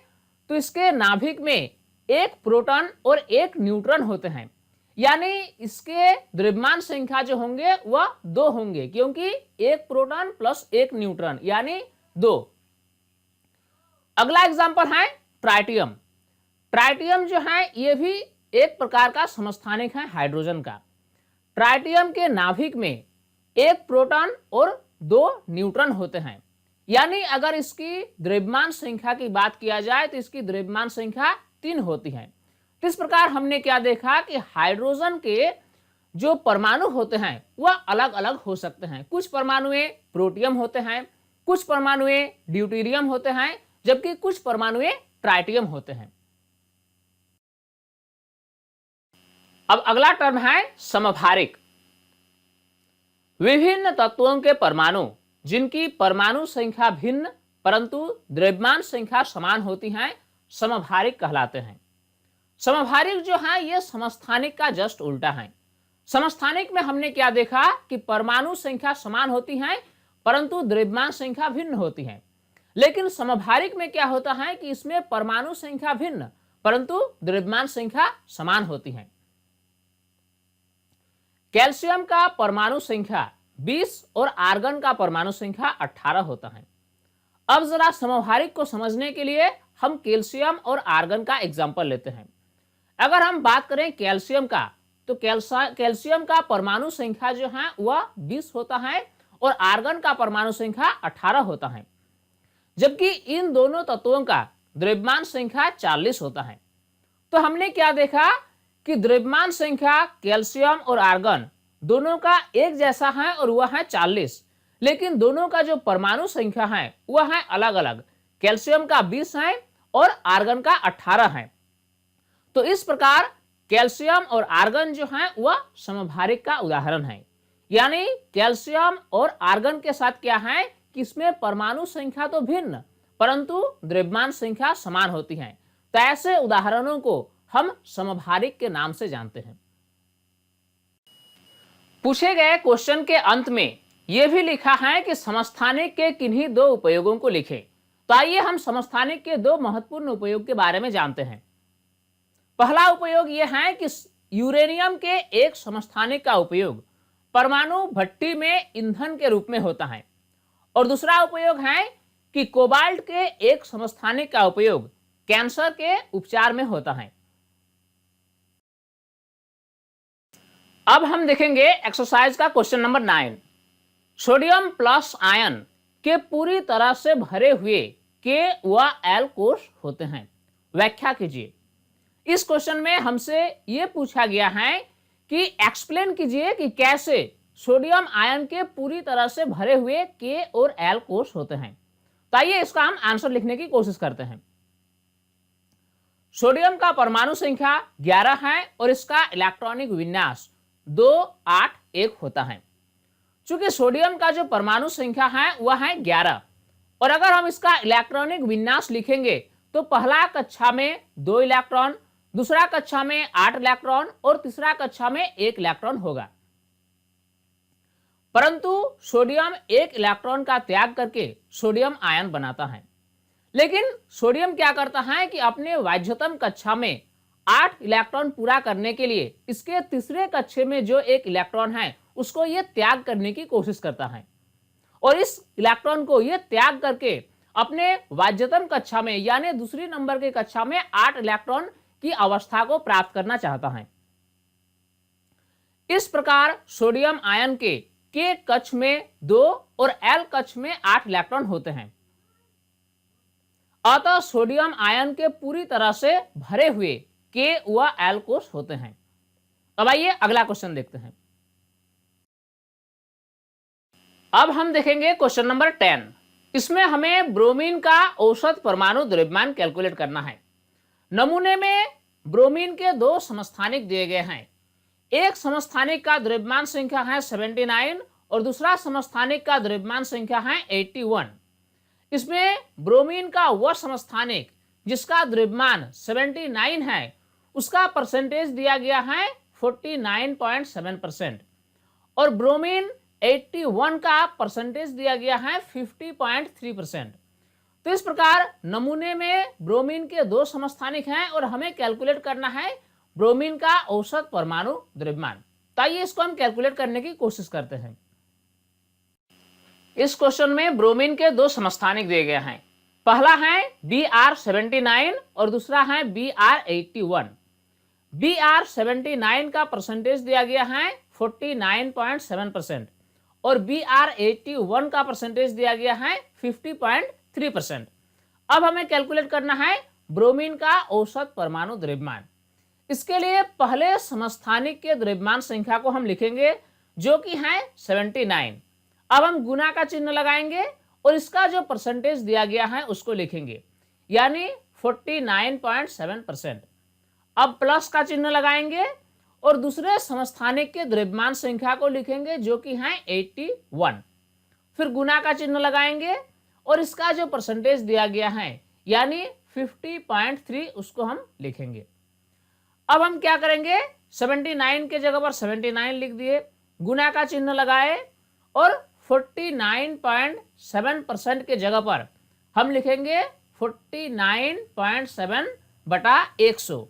तो इसके नाभिक में 1 प्रोटॉन और 1 न्यूट्रॉन होते हैं, यानी इसके द्रव्यमान संख्या जो होंगे वह 2 होंगे, क्योंकि 1 प्रोटॉन + 1 न्यूट्रॉन यानी 2। अगला एग्जांपल है ट्राइटियम। ट्राइटियम जो है यह भी एक प्रकार का समस्थानिक है हाइड्रोजन का। ट्राइटियम के नाभिक में 1 प्रोटॉन और 2 न्यूट्रॉन होते हैं, यानी अगर इसकी द्रव्यमान संख्या की बात किया जाए तो इसकी द्रव्यमान संख्या 3 होती है। तो इस प्रकार हमने क्या देखा कि हाइड्रोजन के जो परमाणु होते हैं वह अलग अलग हो सकते हैं। कुछ परमाणु प्रोटियम होते हैं, कुछ परमाणु ड्यूटेरियम होते हैं, जबकि कुछ परमाणु ट्राइटियम होते हैं। अब अगला टर्म है समभारिक। विभिन्न तत्वों के परमाणु जिनकी परमाणु संख्या भिन्न परंतु द्रव्यमान संख्या समान होती है, समभारिक कहलाते हैं। समभारिक जो है यह समस्थानिक का जस्ट उल्टा है। समस्थानिक में हमने क्या देखा कि परमाणु संख्या समान होती है परंतु द्रव्यमान संख्या भिन्न होती है, लेकिन समभारिक में क्या होता है कि इसमें परमाणु संख्या भिन्न परंतु द्रव्यमान संख्या समान होती है। कैल्शियम का परमाणु संख्या 20 और आर्गन का परमाणु संख्या 18 होता है। अब जरा समभारिक को समझने के लिए हम कैल्शियम और आर्गन का एग्जाम्पल लेते हैं। अगर हम बात करें कैल्शियम का, तो कैल्शियम का परमाणु संख्या जो है वह 20 होता है और आर्गन का परमाणु संख्या 18 होता है, जबकि इन दोनों तत्वों का द्रव्यमान संख्या 40 होता है। तो हमने क्या देखा कि द्रव्यमान संख्या कैल्शियम और आर्गन दोनों का एक जैसा है और वह है 40, लेकिन दोनों का जो परमाणु संख्या है वह है अलग अलग। कैल्शियम का 20 है और आर्गन का 18 है। तो इस प्रकार कैल्शियम और आर्गन जो है वह समभारिक का उदाहरण है। यानी कैल्शियम और आर्गन के साथ क्या है कि इसमें परमाणु संख्या तो भिन्न परंतु द्रव्यमान संख्या समान होती है। तो ऐसे उदाहरणों को हम समभारिक के नाम से जानते हैं। पूछे गए क्वेश्चन के अंत में यह भी लिखा है कि समस्थानिक के किन्हीं दो उपयोगों को लिखें। तो आइए हम समस्थानिक के दो महत्वपूर्ण उपयोग के बारे में जानते हैं। पहला उपयोग यह है कि यूरेनियम के एक समस्थानिक का उपयोग परमाणु भट्टी में ईंधन के रूप में होता है, और दूसरा उपयोग है कि कोबाल्ट के एक समस्थानिक का उपयोग कैंसर के उपचार में होता है। अब हम देखेंगे एक्सरसाइज का question number 9। Sodium plus ion के पूरी तरह से भरे हुए के व एल कोष होते हैं, व्याख्या कीजिए। इस क्वेश्चन में हमसे यह पूछा गया है कि एक्सप्लेन कीजिए कि कैसे सोडियम आयन के पूरी तरह से भरे हुए के और एल कोष होते हैं। तो आइए इसका हम आंसर लिखने की कोशिश करते हैं। सोडियम का परमाणु संख्या 11 है और इसका इलेक्ट्रॉनिक विन्यास 281 होता है। चूंकि सोडियम का जो परमाणु संख्या है वह है 11 और अगर हम इसका इलेक्ट्रॉनिक विन्यास लिखेंगे तो पहला कक्षा में 2 इलेक्ट्रॉन, दूसरा कक्षा में 8 इलेक्ट्रॉन और तीसरा कक्षा में 1 इलेक्ट्रॉन होगा। परंतु सोडियम 1 इलेक्ट्रॉन का त्याग करके सोडियम आयन बनाता है, लेकिन सोडियम क्या करता है कि अपने बाध्यतम कक्षा में 8 इलेक्ट्रॉन पूरा करने के लिए इसके तीसरे कक्षे में जो 1 इलेक्ट्रॉन है उसको यह त्याग करने की कोशिश करता है, और इस इलेक्ट्रॉन को यह त्याग करके अपने बाध्यतम कक्षा में यानी दूसरी नंबर के कक्षा में 8 इलेक्ट्रॉन की अवस्था को प्राप्त करना चाहता है। इस प्रकार सोडियम आयन के कक्ष में 2 और एल कक्ष में 8 इलेक्ट्रॉन होते हैं। अतः सोडियम आयन के पूरी तरह से भरे हुए के व एल कोष होते हैं। अब आइए अगला क्वेश्चन देखते हैं। अब हम देखेंगे क्वेश्चन नंबर 10। इसमें हमें ब्रोमीन का औसत परमाणु द्रव्यमान कैलकुलेट करना है। नमूने में ब्रोमीन के 2 समस्थानिक दिए गए हैं। एक समस्थानिक का द्रव्यमान संख्या है 79 और दूसरा समस्थानिक का द्रव्यमान संख्या है 81। इसमें ब्रोमीन का वह समस्थानिक जिसका द्रव्यमान 79 है उसका परसेंटेज दिया गया है 49.7% और ब्रोमीन 81 का परसेंटेज दिया गया है 50.3%। तो इस प्रकार नमूने में ब्रोमीन के 2 समस्थानिक हैं और हमें कैलकुलेट करना है ब्रोमीन का औसत परमाणु द्रव्यमान। तो आइए इसको हम कैलकुलेट करने की कोशिश करते हैं। इस क्वेश्चन में ब्रोमीन के 2 समस्थानिक दिए गए हैं। पहला है Br79 और दूसरा है Br81। Br79 का परसेंटेज दिया गया है 49.7% और Br81 का परसेंटेज दिया गया है 50.3%। अब हमें कैलकुलेट करना है ब्रोमीन का औसत परमाणु द्रव्यमान। इसके लिए पहले समस्थानिक के द्रव्यमान संख्या को हम लिखेंगे जो कि है 79। अब हम गुना का चिन्ह लगाएंगे और इसका जो परसेंटेज दिया गया है उसको लिखेंगे यानी 49.7%। अब प्लस का चिन्ह लगाएंगे और दूसरे समस्थानिक के द्रव्यमान संख्या को लिखेंगे जो कि है 81। फिर गुना का चिन्ह लगाएंगे और इसका जो परसेंटेज दिया गया है यानी 50.3 उसको हम लिखेंगे। अब हम क्या करेंगे 79 के जगह पर 79 लिख दिए, गुना का चिन्ह लगाए और 49.7% के जगह पर हम लिखेंगे 49.7 बटा 100।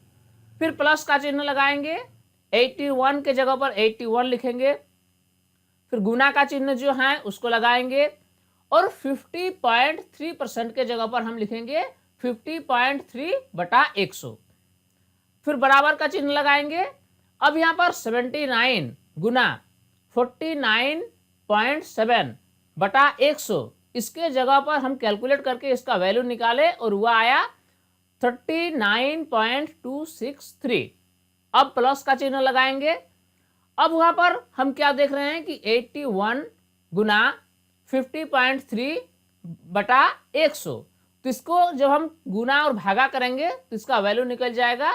फिर प्लस का चिन्ह लगाएंगे, 81 के जगह पर 81 लिखेंगे, फिर गुना का चिन्ह जो है उसको लगाएंगे और 50.3% के जगह पर हम लिखेंगे 50.3 बटा 100। फिर बराबर का चिन्ह लगाएंगे। अब यहाँ पर 79 गुना 49.7 बटा 100, इसके जगह पर हम कैलकुलेट करके इसका वैल्यू निकाले और वह आया 39.263। अब प्लस का चिन्ह लगाएंगे। अब वहां पर हम क्या देख रहे हैं कि 81 गुना 50.3 बटा 100, तो इसको जब हम गुना और भागा करेंगे तो इसका वैल्यू निकल जाएगा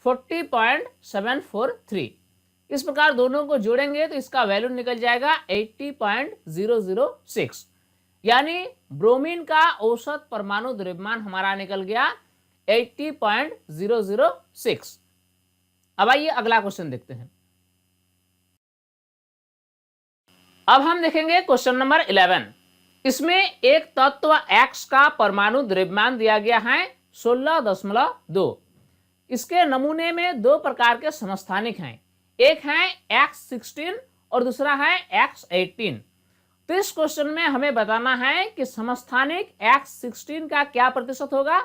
40.743। इस प्रकार दोनों को जोड़ेंगे तो इसका वैल्यू निकल जाएगा 80.006, यानी ब्रोमीन का औसत परमाणु द्रव्यमान हमारा निकल गया 80.006। अब आइए अगला क्वेश्चन देखते हैं। अब हम देखेंगे क्वेश्चन नंबर 11। इसमें एक तत्व X का परमाणु द्रव्यमान दिया गया है 16.2। इसके नमूने में दो प्रकार के समस्थानिक हैं, एक है X16 और दूसरा है X18। तो इस क्वेश्चन में हमें बताना है कि समस्थानिक X16 का क्या प्रतिशत होगा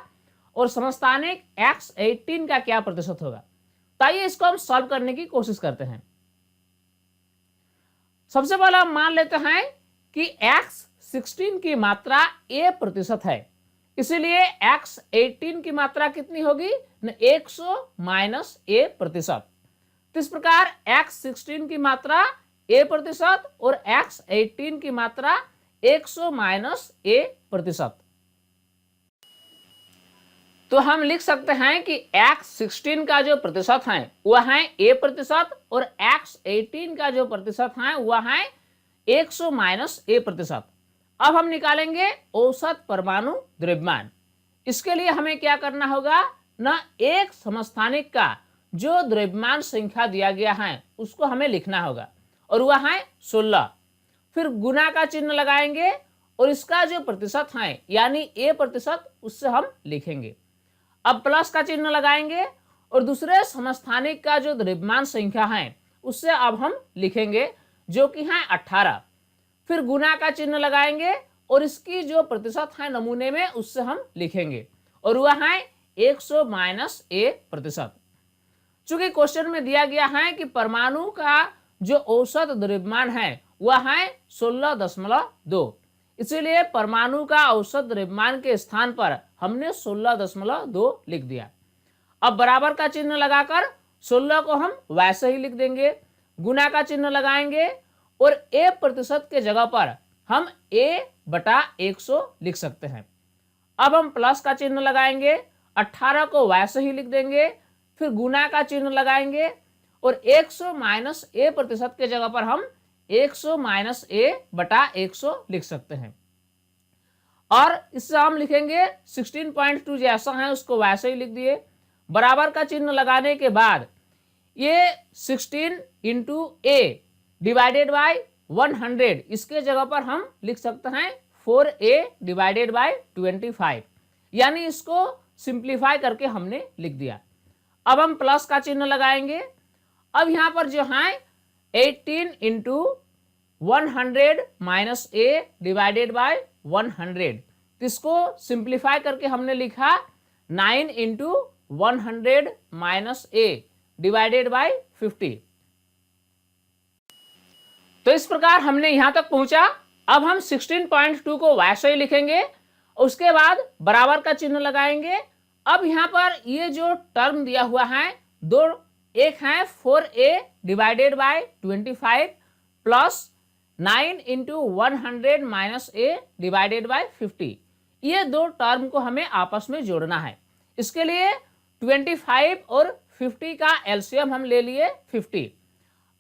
और समस्थानिक X18 का क्या प्रतिशत होगा। तो आइए इसको हम सॉल्व करने की कोशिश करते हैं। सबसे पहले हम मान लेते हैं कि X16 की मात्रा A% है, इसीलिए X18 की मात्रा कितनी होगी न 100 माइनस A%। तो इस प्रकार X16 की मात्रा A% और X18 की मात्रा 100 माइनस A%। तो हम लिख सकते हैं कि X16 का जो प्रतिशत है वह है A% और X18 का जो प्रतिशत है वह है 100 माइनस A%। अब हम निकालेंगे औसत परमाणु द्रव्यमान। इसके लिए हमें क्या करना होगा न एक समस्थानिक का जो द्रव्यमान संख्या दिया गया है उसको हमें लिखना होगा और वह है 16, फिर गुना का चिन्ह लगाएंगे और इसका जो प्रतिशत है यानी A% उससे हम लिखेंगे। अब प्लस का चिन्ह लगाएंगे और दूसरे समस्थानिक का जो द्रव्यमान संख्या है उससे अब हम लिखेंगे जो कि है 18, फिर गुना का चिन्ह लगाएंगे और इसकी जो प्रतिशत है नमूने में उससे हम लिखेंगे और वह है 100 माइनस A%। चूंकि क्वेश्चन में दिया गया है कि परमाणु का जो औसत द्रव्यमान है वह है 16.2, इसीलिए परमाणु का औसत द्रव्यमान के स्थान पर हमने 16.2 लिख दिया। अब बराबर का चिन्ह लगाकर 16 को हम वैसे ही लिख देंगे, गुना का चिन्ह लगाएंगे और A% के जगह पर हम A/100 लिख सकते हैं। अब हम प्लस का चिन्ह लगाएंगे, 18 को वैसे ही लिख देंगे, फिर गुना का चिन्ह लगाएंगे और 100 माइनस A% के जगह पर हम 100 माइनस A/100 लिख सकते हैं। और इससे हम लिखेंगे 16.2 जैसा है उसको वैसे ही लिख दिए। बराबर का चिन्ह लगाने के बाद ये 16 इंटू A डिवाइडेड बाय 100, इसके जगह पर हम लिख सकते हैं 4A डिवाइडेड बाय 25, यानी इसको सिंप्लीफाई करके हमने लिख दिया। अब हम प्लस का चिन्ह लगाएंगे। अब यहाँ पर जो है 18 into 100 minus A divided by 100, इसको सिंप्लीफाई करके हमने लिखा 9 into 100 minus A divided by 50। तो इस प्रकार हमने यहां तक पहुंचा। अब हम 16.2 को वैसे ही लिखेंगे, उसके बाद बराबर का चिन्ह लगाएंगे। अब यहां पर ये जो टर्म दिया हुआ है दो, एक है 4A divided by 25 plus 9 into 100 minus A divided by 50, ये दो टर्म को हमें आपस में जोड़ना है। इसके लिए 25 और 50 का एलसीएम हम ले लिए 50।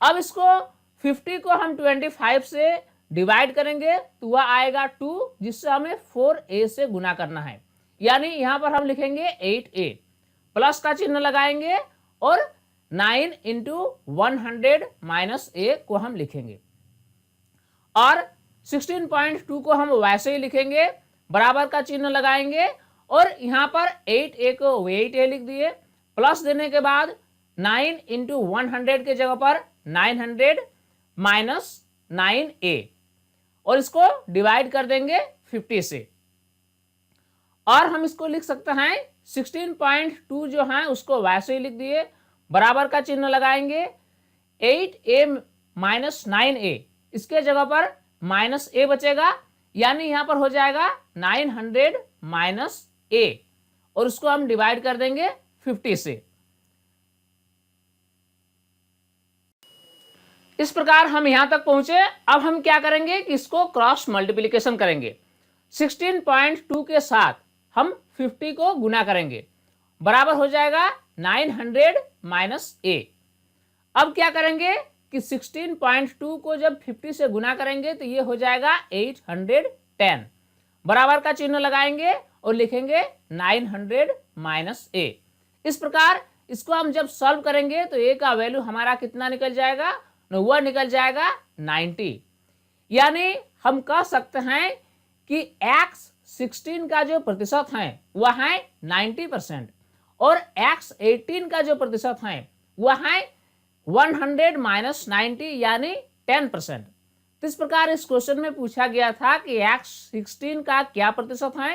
अब इसको 50 को हम 25 से डिवाइड करेंगे तो वह आएगा 2, जिससे हमें 4A से गुना करना है, यानी यहां पर हम लिखेंगे 8A। प्लस का चिन्ह लगाएंगे और 9 इंटू 100 माइनस A को हम लिखेंगे और 16.2 को हम वैसे ही लिखेंगे, बराबर का चिन्ह लगाएंगे और यहां पर 8A को 8A लिख दिए। प्लस देने के बाद 9 इंटू 100 के जगह पर 900 माइनस 9A और इसको डिवाइड कर देंगे 50 से और हम इसको लिख सकते हैं 16.2 जो है उसको वैसे ही लिख दिए, बराबर का चिन्ह लगाएंगे, 8a माइनस 9a, इसके जगह पर माइनस a बचेगा, यानी यहां पर हो जाएगा 900 माइनस a, और उसको हम डिवाइड कर देंगे 50 से। इस प्रकार हम यहां तक पहुंचे। अब हम क्या करेंगे कि इसको क्रॉस मल्टीप्लिकेशन करेंगे। 16.2 के साथ हम 50 को गुना करेंगे, बराबर हो जाएगा 900 माइनस a। अब क्या करेंगे कि 16.2 को जब 50 से गुना करेंगे तो ये हो जाएगा 810, बराबर का चिन्ह लगाएंगे और लिखेंगे 900 माइनस a। इस प्रकार इसको हम जब सॉल्व करेंगे तो a का वैल्यू हमारा कितना निकल जाएगा, वह निकल जाएगा 90। यानी हम कह सकते हैं कि x16 का जो प्रतिशत है वह है 90% और x18 का जो प्रतिशत है वह है 100 माइनस 90 यानी 10%। तो इस प्रकार इस क्वेश्चन में पूछा गया था कि x16 का क्या प्रतिशत है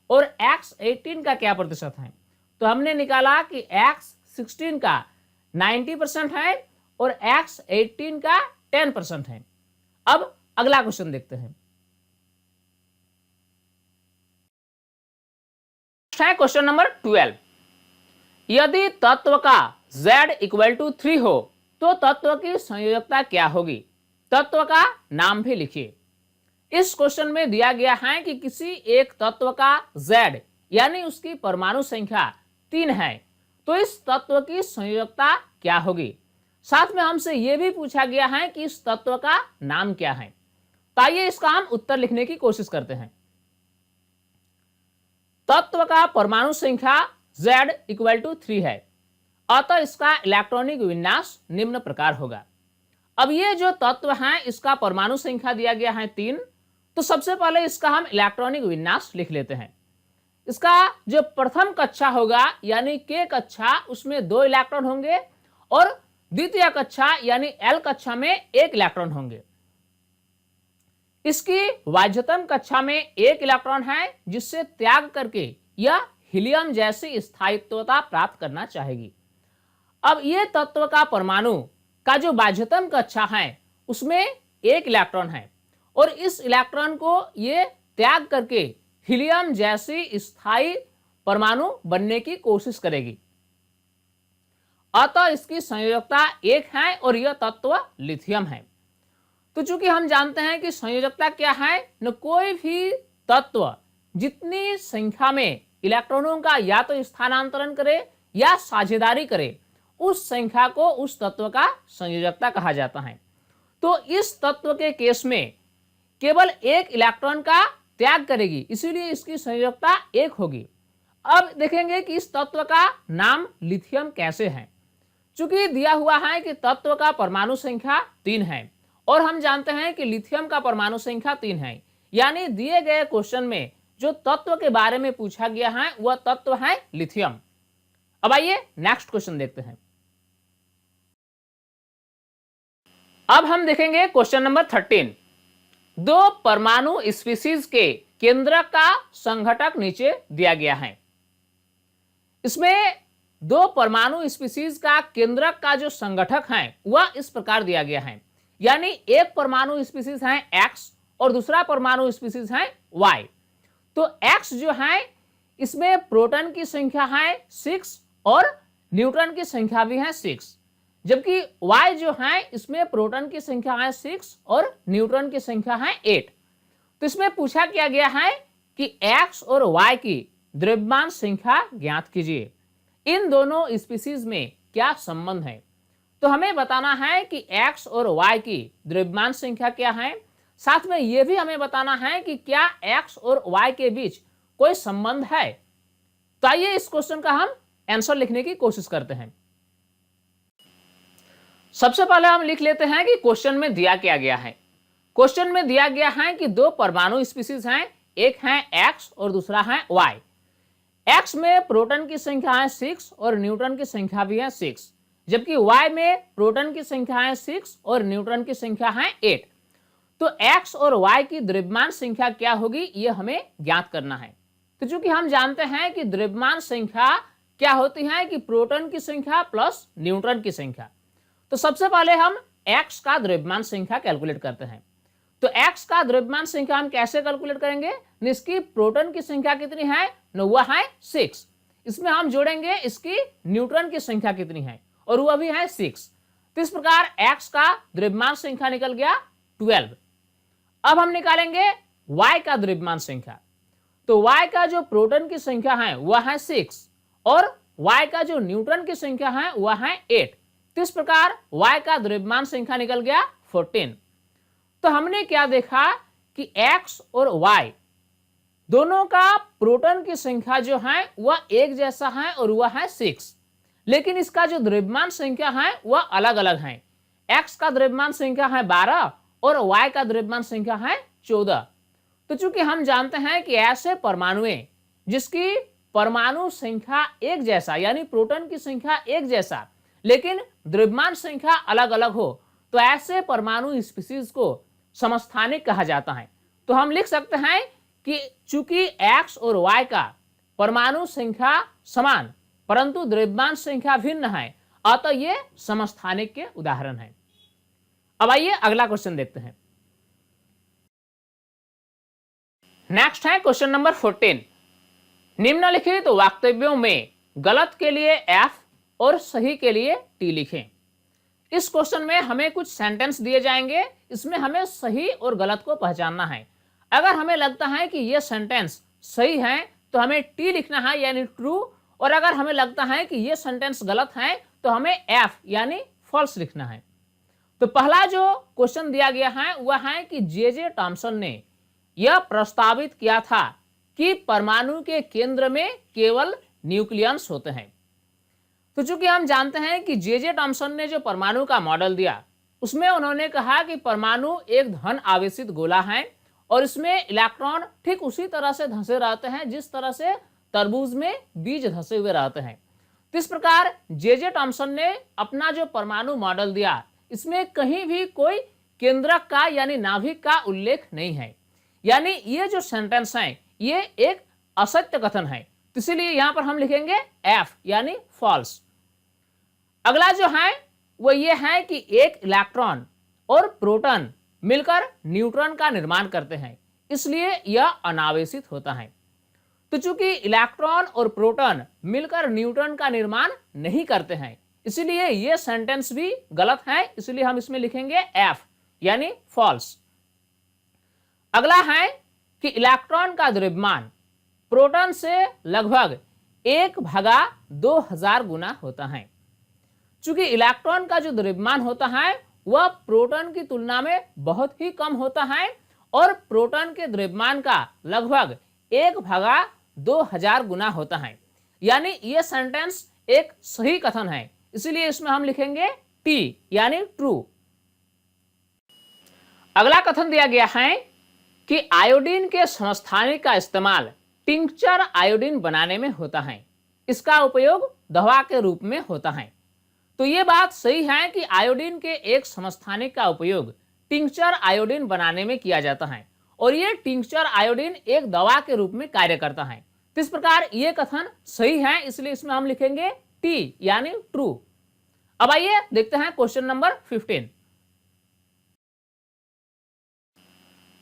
और x18 का क्या प्रतिशत है। तो हमने निकाला कि x16 का 90% है और x18 का 10% है। अब अगला क्वेश्चन देखते हैं। क्वेश्चन नंबर 12, यदि तत्व का z इक्वल टू 3 हो तो तत्व की संयोजकता क्या होगी? तत्व का नाम भी लिखिए। इस क्वेश्चन में दिया गया है कि किसी एक तत्व का z यानी उसकी परमाणु संख्या 3 है, तो इस तत्व की संयोजकता क्या होगी। साथ में हमसे यह भी पूछा गया है कि इस तत्व का नाम क्या है। तो आइए इसका हम उत्तर लिखने की कोशिश करते हैं। तत्व का परमाणु संख्या Z इक्वल टू 3 है, अतः इसका इलेक्ट्रॉनिक विन्यास निम्न प्रकार होगा। अब ये जो तत्व है इसका परमाणु संख्या दिया गया है 3, तो सबसे पहले इसका हम इलेक्ट्रॉनिक विन्यास लिख लेते हैं। इसका जो प्रथम कक्षा होगा यानी K कक्षा, उसमें 2 इलेक्ट्रॉन होंगे और द्वितीय कक्षा यानी L कक्षा में 1 इलेक्ट्रॉन होंगे। इसकी बाध्यतम कक्षा में 1 इलेक्ट्रॉन है, जिससे त्याग करके यह हीलियम जैसी स्थायित्वता प्राप्त करना चाहेगी। अब ये तत्व का परमाणु का जो बाध्यतम कक्षा है उसमें 1 इलेक्ट्रॉन है और इस इलेक्ट्रॉन को ये त्याग करके हीलियम जैसी स्थायी परमाणु बनने की कोशिश करेगी, अतः इसकी संयोजकता 1 है और यह तत्व लिथियम है। तो चूंकि हम जानते हैं कि संयोजकता क्या है, न कोई भी तत्व जितनी संख्या में इलेक्ट्रॉनों का या तो स्थानांतरण करे या साझेदारी करे, उस संख्या को उस तत्व का संयोजकता कहा जाता है। तो इस तत्व के केस में केवल 1 इलेक्ट्रॉन का त्याग करेगी, इसीलिए इसकी संयोजकता 1 होगी। अब देखेंगे कि इस तत्व का नाम लिथियम कैसे है। चूंकि दिया हुआ है कि तत्व का परमाणु संख्या 3 है और हम जानते हैं कि लिथियम का परमाणु संख्या 3 है, यानी दिए गए क्वेश्चन में जो तत्व के बारे में पूछा गया है वह तत्व है लिथियम। अब आइए नेक्स्ट क्वेश्चन देखते हैं। अब हम देखेंगे क्वेश्चन नंबर 13। 2 परमाणु स्पीशीज के केंद्रक का संघटक नीचे दिया गया है। इसमें 2 परमाणु स्पीशीज का केंद्रक का जो संगठक है वह इस प्रकार दिया गया है, यानी एक परमाणु स्पीशीज है X और दूसरा परमाणु स्पीशीज है Y। तो X जो है इसमें प्रोटॉन की संख्या है 6 और न्यूट्रॉन की संख्या भी है 6, जबकि Y जो है इसमें प्रोटॉन की संख्या है 6 और न्यूट्रॉन की संख्या है 8। तो इसमें पूछा क्या गया है कि X और Y की द्रव्यमान संख्या ज्ञात कीजिए। इन दोनों स्पीशीज में क्या संबंध है, तो हमें बताना है कि X और Y की द्रव्यमान संख्या क्या है। साथ में यह भी हमें बताना है कि क्या X और Y के बीच कोई संबंध है। तो आइए इस क्वेश्चन का हम आंसर लिखने की कोशिश करते हैं। सबसे पहले हम लिख लेते हैं कि क्वेश्चन में दिया क्या गया है। क्वेश्चन में दिया गया है कि 2 परमाणु स्पीशीज हैं, एक है X और दूसरा है Y। X में प्रोटॉन की संख्या है 6 और न्यूट्रॉन की संख्या भी है 6, जबकि Y में प्रोटॉन की संख्या है 6 और न्यूट्रॉन की संख्या है 8। तो X और Y की द्रव्यमान संख्या क्या होगी यह हमें ज्ञात करना है। तो चूंकि हम जानते हैं कि द्रव्यमान संख्या क्या होती हैं कि प्रोटॉन की संख्या प्लस न्यूट्रॉन की संख्या। तो सबसे पहले हम x का द्रव्यमान संख्या कैलकुलेट करते हैं। तो x का द्रव्यमान संख्या हम कैसे कैलकुलेट करेंगे, इसकी प्रोटॉन की संख्या कितनी है, वह है 6। इसमें हम जोड़ेंगे इसकी न्यूट्रॉन की संख्या कितनी है, और वह भी है 6। तो इस प्रकार x का द्रव्यमान संख्या निकल गया 12। अब हम निकालेंगे y का द्रव्यमान संख्या। तो y का जो प्रोटॉन की संख्या है वह है 6 और y का जो न्यूट्रॉन की संख्या है वह है 8। तो इस प्रकार y का द्रव्यमान संख्या निकल गया 14। तो हमने क्या देखा कि x और y दोनों का प्रोटॉन की संख्या जो है वह एक जैसा है और वह है 6, लेकिन इसका जो द्रव्यमान संख्या है वह अलग अलग है। x का द्रव्यमान संख्या है 12 और y का द्रव्यमान संख्या है 14। तो चूंकि हम जानते हैं कि ऐसे परमाणुएं जिसकी परमाणु संख्या एक जैसा यानी प्रोटॉन की संख्या एक जैसा लेकिन द्रव्यमान संख्या अलग अलग हो, तो ऐसे परमाणु स्पीशीज को समस्थानिक कहा जाता है। तो हम लिख सकते हैं कि चूंकि x और y का परमाणु संख्या समान परंतु द्रव्यमान संख्या भिन्न है, अतः ये समस्थानिक के उदाहरण हैं। अब आइए अगला क्वेश्चन देखते हैं। नेक्स्ट है क्वेश्चन नंबर 14। निम्नलिखित वाक्तव्यों में गलत के लिए F और सही के लिए T लिखें। इस क्वेश्चन में हमें कुछ सेंटेंस दिए जाएंगे, इसमें हमें सही और गलत को पहचानना है। अगर हमें लगता है कि ये सेंटेंस सही है तो हमें T लिखना है यानी ट्रू, और अगर हमें लगता है कि ये सेंटेंस गलत है तो हमें F यानी फॉल्स लिखना है। तो पहला जो क्वेश्चन दिया गया है वह है कि जे टॉमसन ने यह प्रस्तावित किया था कि परमाणु के केंद्र में केवल न्यूक्लियस होते हैं। तो चूंकि हम जानते हैं कि जे टॉमसन ने जो परमाणु का मॉडल दिया उसमें उन्होंने कहा कि परमाणु एक धन आवेशित गोला है और इसमें इलेक्ट्रॉन ठीक उसी तरह से धंसे रहते हैं जिस तरह से तरबूज में बीज धंसे हुए रहते हैं। तो इस प्रकार जे टॉमसन ने अपना जो परमाणु मॉडल दिया इसमें कहीं भी कोई केंद्रक का यानी नाभिक का उल्लेख नहीं है, यानी ये जो सेंटेंस है ये एक असत्य कथन है। तो इसीलिए यहां पर हम लिखेंगे F यानी फॉल्स। अगला जो है वो ये है कि एक इलेक्ट्रॉन और प्रोटॉन मिलकर न्यूट्रॉन का निर्माण करते हैं, इसलिए यह अनावेशित होता है। तो चूंकि इलेक्ट्रॉन और प्रोटॉन मिलकर न्यूट्रॉन का निर्माण नहीं करते हैं, इसलिए यह सेंटेंस भी गलत है, इसलिए हम इसमें लिखेंगे F यानी फॉल्स। अगला है कि इलेक्ट्रॉन का द्रव्यमान प्रोटॉन से लगभग 1/2000 गुना होता है। चूंकि इलेक्ट्रॉन का जो द्रव्यमान होता है वह प्रोटॉन की तुलना में बहुत ही कम होता है और प्रोटॉन के द्रव्यमान का लगभग 1/2000 गुना होता है, यानी यह सेंटेंस एक सही कथन है, इसलिए इसमें हम लिखेंगे T यानी ट्रू। अगला कथन दिया गया है कि आयोडीन के समस्थानिक का इस्तेमाल टिंक्चर आयोडीन बनाने में होता है, इसका उपयोग दवा के रूप में होता है। तो ये बात सही है कि आयोडीन के एक समस्थानिक का उपयोग टिंक्चर आयोडीन बनाने में किया जाता है और ये टिंक्चर आयोडीन एक दवा के रूप में कार्य करता है। तो इस प्रकार ये कथन सही है, इसलिए इसमें हम लिखेंगे T यानी ट्रू। अब आइए देखते हैं क्वेश्चन नंबर 15।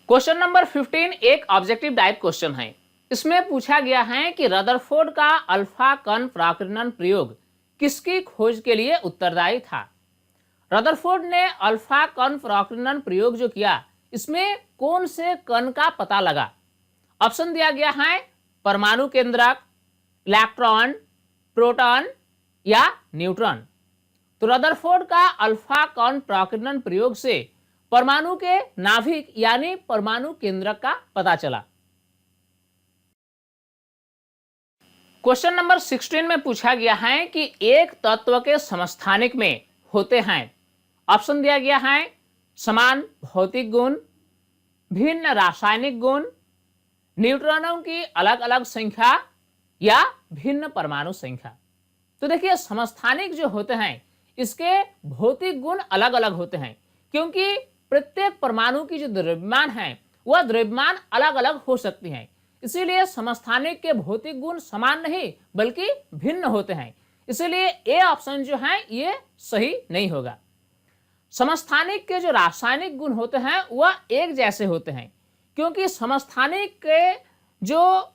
क्वेश्चन नंबर 15 एक ऑब्जेक्टिव टाइप क्वेश्चन है। इसमें पूछा गया है कि रदरफोर्ड का अल्फा कण प्राकीर्णन प्रयोग किसकी खोज के लिए उत्तरदायी था। रदरफोर्ड ने अल्फा कण प्राकीर्णन प्रयोग जो किया इसमें कौन से कण का पता लगा। ऑप्शन दिया गया है परमाणु केंद्रक, इलेक्ट्रॉन, प्रोटॉन या न्यूट्रॉन। तो रदरफोर्ड का अल्फा कण प्राकीर्णन प्रयोग से परमाणु के नाभिक यानी परमाणु केंद्रक का पता चला। क्वेश्चन नंबर 16 में पूछा गया है कि एक तत्व के समस्थानिक में होते हैं। ऑप्शन दिया गया है समान भौतिक गुण, भिन्न रासायनिक गुण, न्यूट्रॉनों की अलग अलग संख्या या भिन्न परमाणु संख्या। तो देखिए समस्थानिक जो होते हैं इसके भौतिक गुण अलग अलग होते हैं, क्योंकि प्रत्येक परमाणु की जो द्रव्यमान है वह द्रव्यमान अलग अलग हो सकती है, इसीलिए समस्थानिक के भौतिक गुण समान नहीं बल्कि भिन्न होते हैं। इसीलिए ए ऑप्शन जो है ये सही नहीं होगा। समस्थानिक के जो रासायनिक गुण होते हैं वह एक जैसे होते हैं, क्योंकि समस्थानिक के जो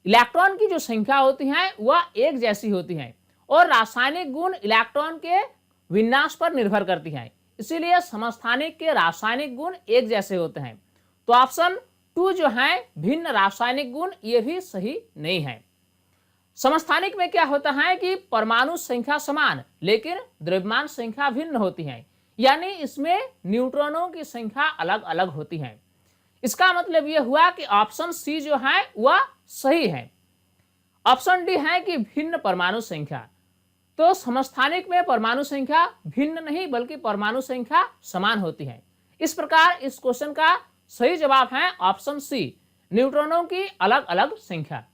इलेक्ट्रॉन की जो संख्या होती है वह एक जैसी होती है और रासायनिक गुण इलेक्ट्रॉन के विन्यास पर निर्भर करती है। इसीलिए समस्थानिक के रासायनिक गुण एक जैसे होते हैं। तो ऑप्शन 2 जो है भिन्न रासायनिक गुण, ये भी सही नहीं है। समस्थानिक में क्या होता है कि परमाणु संख्या समान लेकिन द्रव्यमान संख्या भिन्न होती है, यानी इसमें न्यूट्रॉनों की संख्या अलग अलग होती है। इसका मतलब यह हुआ कि ऑप्शन सी जो है वह सही है। ऑप्शन डी है कि भिन्न परमाणु संख्या। तो समस्थानिक में परमाणु संख्या भिन्न नहीं बल्कि परमाणु संख्या समान होती है। इस प्रकार इस क्वेश्चन का सही जवाब है ऑप्शन सी, न्यूट्रॉनों की अलग अलग संख्या।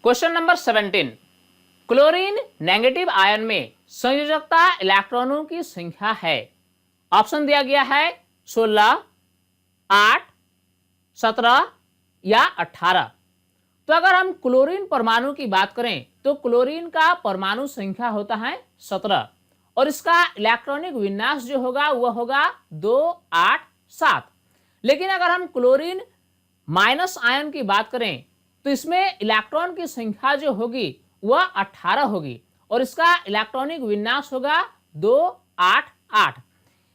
Question number 17, chlorine negative ion में संयोजकता इलेक्ट्रॉनों की संख्या है। ऑप्शन दिया गया है 16, 8, 17 या 18। तो अगर हम क्लोरीन परमाणु की बात करें तो क्लोरीन का परमाणु संख्या होता है 17 और इसका इलेक्ट्रॉनिक विन्यास जो होगा वह होगा 2, 8, 7। लेकिन अगर हम क्लोरीन माइनस आयन की बात करें तो इसमें इलेक्ट्रॉन की संख्या जो होगी वह 18 होगी और इसका इलेक्ट्रॉनिक विन्यास होगा 2, 8, 8।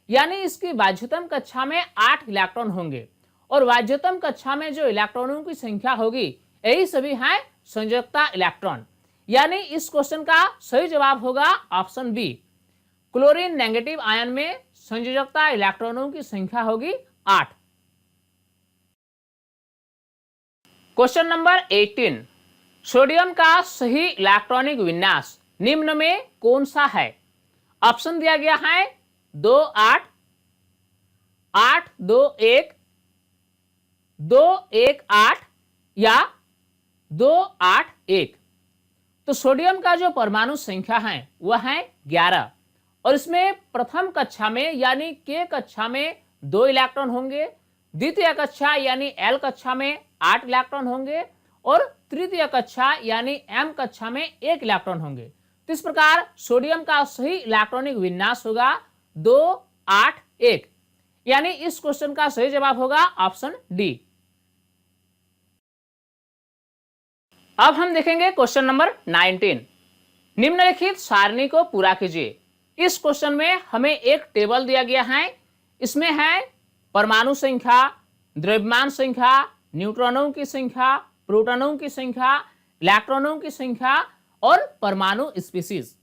यानी इसकी बाध्यतम कक्षा में 8 इलेक्ट्रॉन होंगे और बाध्यतम कक्षा में जो इलेक्ट्रॉनों की संख्या होगी यही सभी है संयोजकता इलेक्ट्रॉन। यानी इस क्वेश्चन का सही जवाब होगा option B, chlorine negative ion में संयोजकता इलेक्ट्रॉनों की संख्या होगी 8। क्वेश्चन नंबर 18, सोडियम का सही इलेक्ट्रॉनिक विन्यास निम्न में कौन सा है। ऑप्शन दिया गया है 2, 8, 8, 2, 1, 2, 1, 8 या 2, 8, 1। तो सोडियम का जो परमाणु संख्या है वह है 11 और इसमें प्रथम कक्षा में यानी के कक्षा में 2 इलेक्ट्रॉन होंगे, द्वितीय कक्षा यानी एल कक्षा में 8 इलेक्ट्रॉन होंगे और तृतीय कक्षा यानी एम कक्षा में 1 इलेक्ट्रॉन होंगे। तो इस प्रकार सोडियम का सही इलेक्ट्रॉनिक विन्यास होगा 2, 8, 1। यानी इस क्वेश्चन का सही जवाब होगा ऑप्शन डी। अब हम देखेंगे क्वेश्चन नंबर 19, निम्नलिखित सारणी को पूरा कीजिए। इस क्वेश्चन में हमें एक टेबल दिया गया है। इसमें है परमाणु संख्या, द्रव्यमान संख्या, न्यूट्रॉनों की संख्या, प्रोटॉनों की संख्या, इलेक्ट्रॉनों की संख्या और परमाणु स्पीशीज।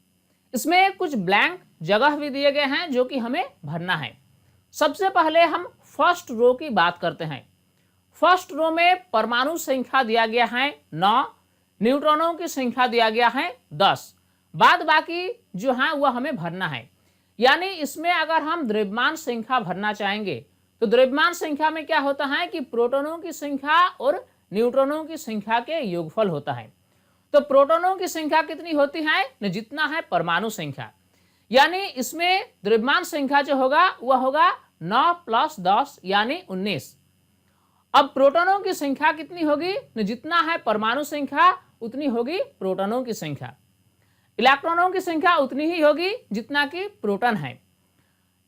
इसमें कुछ ब्लैंक जगह भी दिए गए हैं जो कि हमें भरना है। सबसे पहले हम फर्स्ट रो की बात करते हैं। फर्स्ट रो में परमाणु संख्या दिया गया है 9, न्यूट्रॉनों की संख्या दिया गया है 10। बाद बाकी जो है वह हमें भरना है। यानी इसमें अगर हम द्रव्यमान संख्या भरना चाहेंगे तो द्रव्यमान संख्या में क्या होता है कि प्रोटॉनों की संख्या और न्यूट्रॉनों की संख्या के योगफल होता है। तो प्रोटॉनों की संख्या कितनी होती है न जितना है परमाणु संख्या। यानी इसमें द्रव्यमान संख्या जो होगा वह होगा 9 + 10 यानी 19। अब प्रोटॉनों की संख्या कितनी होगी न जितना है परमाणु संख्या उतनी होगी प्रोटॉनों की संख्या। इलेक्ट्रॉनों की संख्या उतनी ही होगी जितना कि प्रोटॉन है।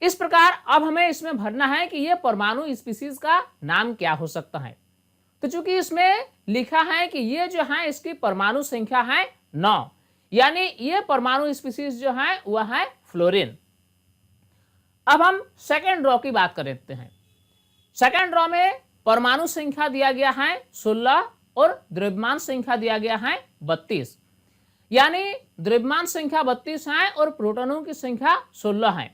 इस प्रकार अब हमें इसमें भरना है कि यह परमाणु स्पीशीज का नाम क्या हो सकता है। तो चूंकि इसमें लिखा है कि ये जो है इसकी परमाणु संख्या है 9, यानी ये परमाणु स्पीशीज जो है वह है फ्लोरीन। अब हम सेकेंड रो की बात करते हैं। सेकेंड रो में परमाणु संख्या दिया गया है 16 और द्रव्यमान संख्या दिया गया है 32। यानी द्रव्यमान संख्या 32 है और प्रोटॉनों की संख्या 16 है।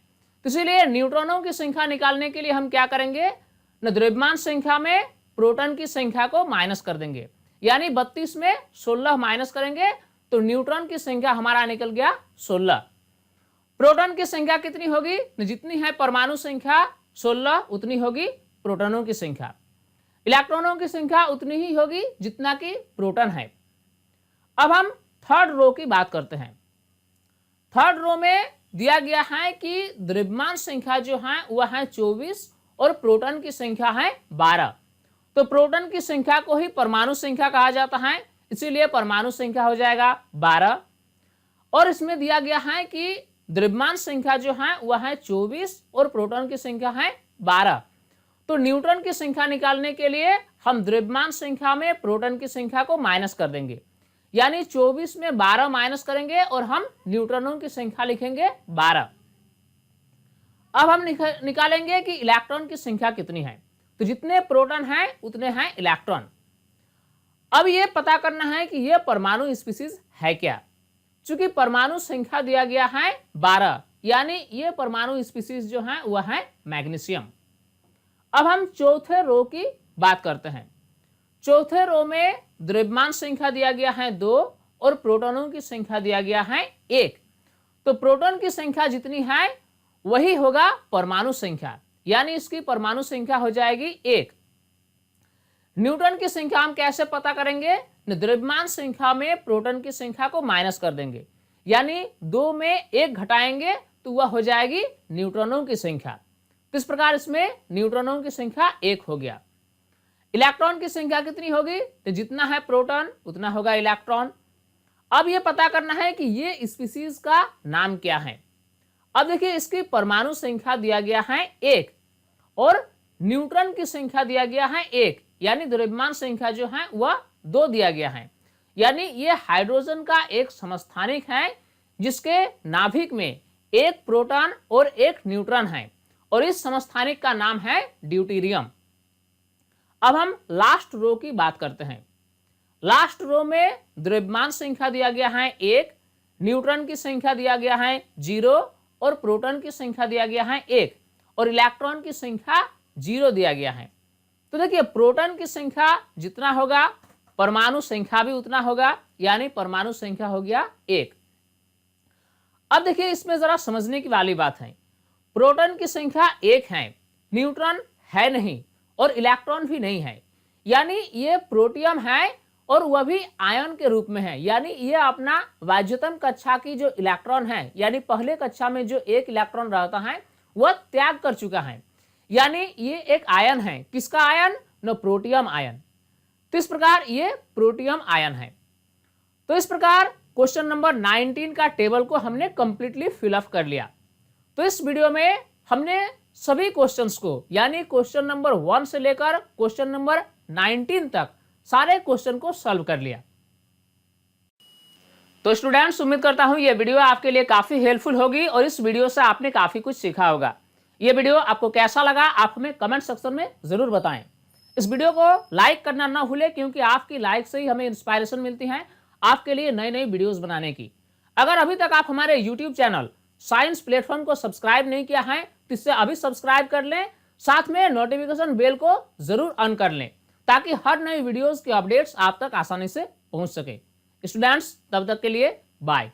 तो इसीलिए न्यूट्रॉनों की संख्या निकालने के लिए हम क्या करेंगे न द्रव्यमान संख्या में प्रोटॉन की संख्या को माइनस कर देंगे। यानी 32 में 16 माइनस करेंगे तो न्यूट्रॉन की संख्या हमारा निकल गया 16। प्रोटॉन की संख्या कितनी होगी न जितनी है परमाणु संख्या 16 उतनी होगी प्रोटॉनों की संख्या। इलेक्ट्रॉनों की संख्या उतनी ही होगी जितना कि प्रोटॉन है। अब हम थर्ड रो की बात करते हैं। थर्ड रो में दिया गया है कि द्रव्यमान संख्या जो है वह है 24 और प्रोटॉन की संख्या है 12। तो प्रोटॉन की संख्या को ही परमाणु संख्या कहा जाता है, इसीलिए परमाणु संख्या हो जाएगा 12। और इसमें दिया गया है कि द्रव्यमान संख्या जो है वह है 24 और प्रोटॉन की संख्या है 12। तो न्यूट्रॉन की संख्या निकालने के लिए हम द्रव्यमान संख्या में प्रोटॉन की संख्या को माइनस कर देंगे, यानी 24 में 12 माइनस करेंगे और हम न्यूट्रॉनों की संख्या लिखेंगे 12। अब हम निकालेंगे कि इलेक्ट्रॉन की संख्या कितनी है। तो जितने प्रोटॉन हैं उतने हैं इलेक्ट्रॉन। अब ये पता करना है कि यह परमाणु स्पीशीज है क्या। चूंकि परमाणु संख्या दिया गया है 12, यानी ये परमाणु स्पीशीज जो है वह है मैग्नीशियम। अब हम चौथे रो की बात करते हैं। चौथे रो में द्रव्यमान संख्या दिया गया है 2 और प्रोटॉनों की संख्या दिया गया है 1। तो प्रोटॉन की संख्या जितनी है वही होगा परमाणु संख्या, यानी इसकी परमाणु संख्या हो जाएगी 1। न्यूट्रॉन की संख्या हम कैसे पता करेंगे? द्रव्यमान संख्या में प्रोटॉन की संख्या को माइनस कर देंगे, यानी 2 में 1 घटाएंगे तो वह हो जाएगी न्यूट्रॉनों की संख्या। इस प्रकार इसमें न्यूट्रॉनों की संख्या 1 हो गया। इलेक्ट्रॉन की संख्या कितनी होगी? तो जितना है प्रोटॉन उतना होगा इलेक्ट्रॉन। अब यह पता करना है कि ये स्पीशीज का नाम क्या है। अब देखिए, इसकी परमाणु संख्या दिया गया है 1 और न्यूट्रॉन की संख्या दिया गया है 1, यानी द्रव्यमान संख्या जो है वह 2 दिया गया है। यानी ये हाइड्रोजन का एक समस्थानिक है जिसके नाभिक में 1 प्रोटॉन और 1 न्यूट्रॉन है, और इस समस्थानिक का नाम है ड्यूटेरियम। अब हम लास्ट रो की बात करते हैं। लास्ट रो में द्रव्यमान संख्या दिया गया है 1, न्यूट्रॉन की संख्या दिया गया है 0 और प्रोटॉन की संख्या दिया गया है 1 और इलेक्ट्रॉन की संख्या 0 दिया गया है। तो देखिए, प्रोटॉन की संख्या जितना होगा परमाणु संख्या भी उतना होगा, यानी परमाणु संख्या हो गया 1। अब देखिए, इसमें जरा समझने की वाली बात है। प्रोटॉन की संख्या 1 है, न्यूट्रॉन है नहीं और इलेक्ट्रॉन भी नहीं है, यानी ये प्रोटियम है और वह भी आयन के रूप में है। यानी ये अपना बाह्यतम कक्षा की जो इलेक्ट्रॉन है, यानी पहले कक्षा में जो 1 इलेक्ट्रॉन रहता है वह त्याग कर चुका है, यानी ये एक आयन है। किसका आयन? न प्रोटियम आयन। तो इस प्रकार ये प्रोटियम आयन है। तो इस प्रकार क्वेश्चन नंबर 19 का टेबल को हमने कंप्लीटली फिलअप कर लिया। तो इस वीडियो में हमने सभी क्वेश्चंस को, यानी क्वेश्चन नंबर 1 से लेकर क्वेश्चन नंबर 19 तक सारे क्वेश्चन को सॉल्व कर लिया। तो स्टूडेंट्स, उम्मीद करता हूं ये वीडियो आपके लिए काफी हेल्पफुल होगी और इस वीडियो से आपने काफी कुछ सीखा होगा। ये वीडियो आपको कैसा लगा आप हमें कमेंट सेक्शन में जरूर बताएं। इस वीडियो को लाइक करना ना भूलें, क्योंकि आपकी लाइक से ही हमें इंस्पायरेशन मिलती है आपके लिए नई नई वीडियोस बनाने की। अगर अभी तक आप हमारे यूट्यूब चैनल साइंस प्लेटफॉर्म को सब्सक्राइब नहीं किया है तो इससे अभी सब्सक्राइब कर लें, साथ में नोटिफिकेशन बेल को जरूर ऑन कर लें ताकि हर नई वीडियोस के अपडेट्स आप तक आसानी से पहुंच सके। स्टूडेंट्स, तब तक के लिए बाय।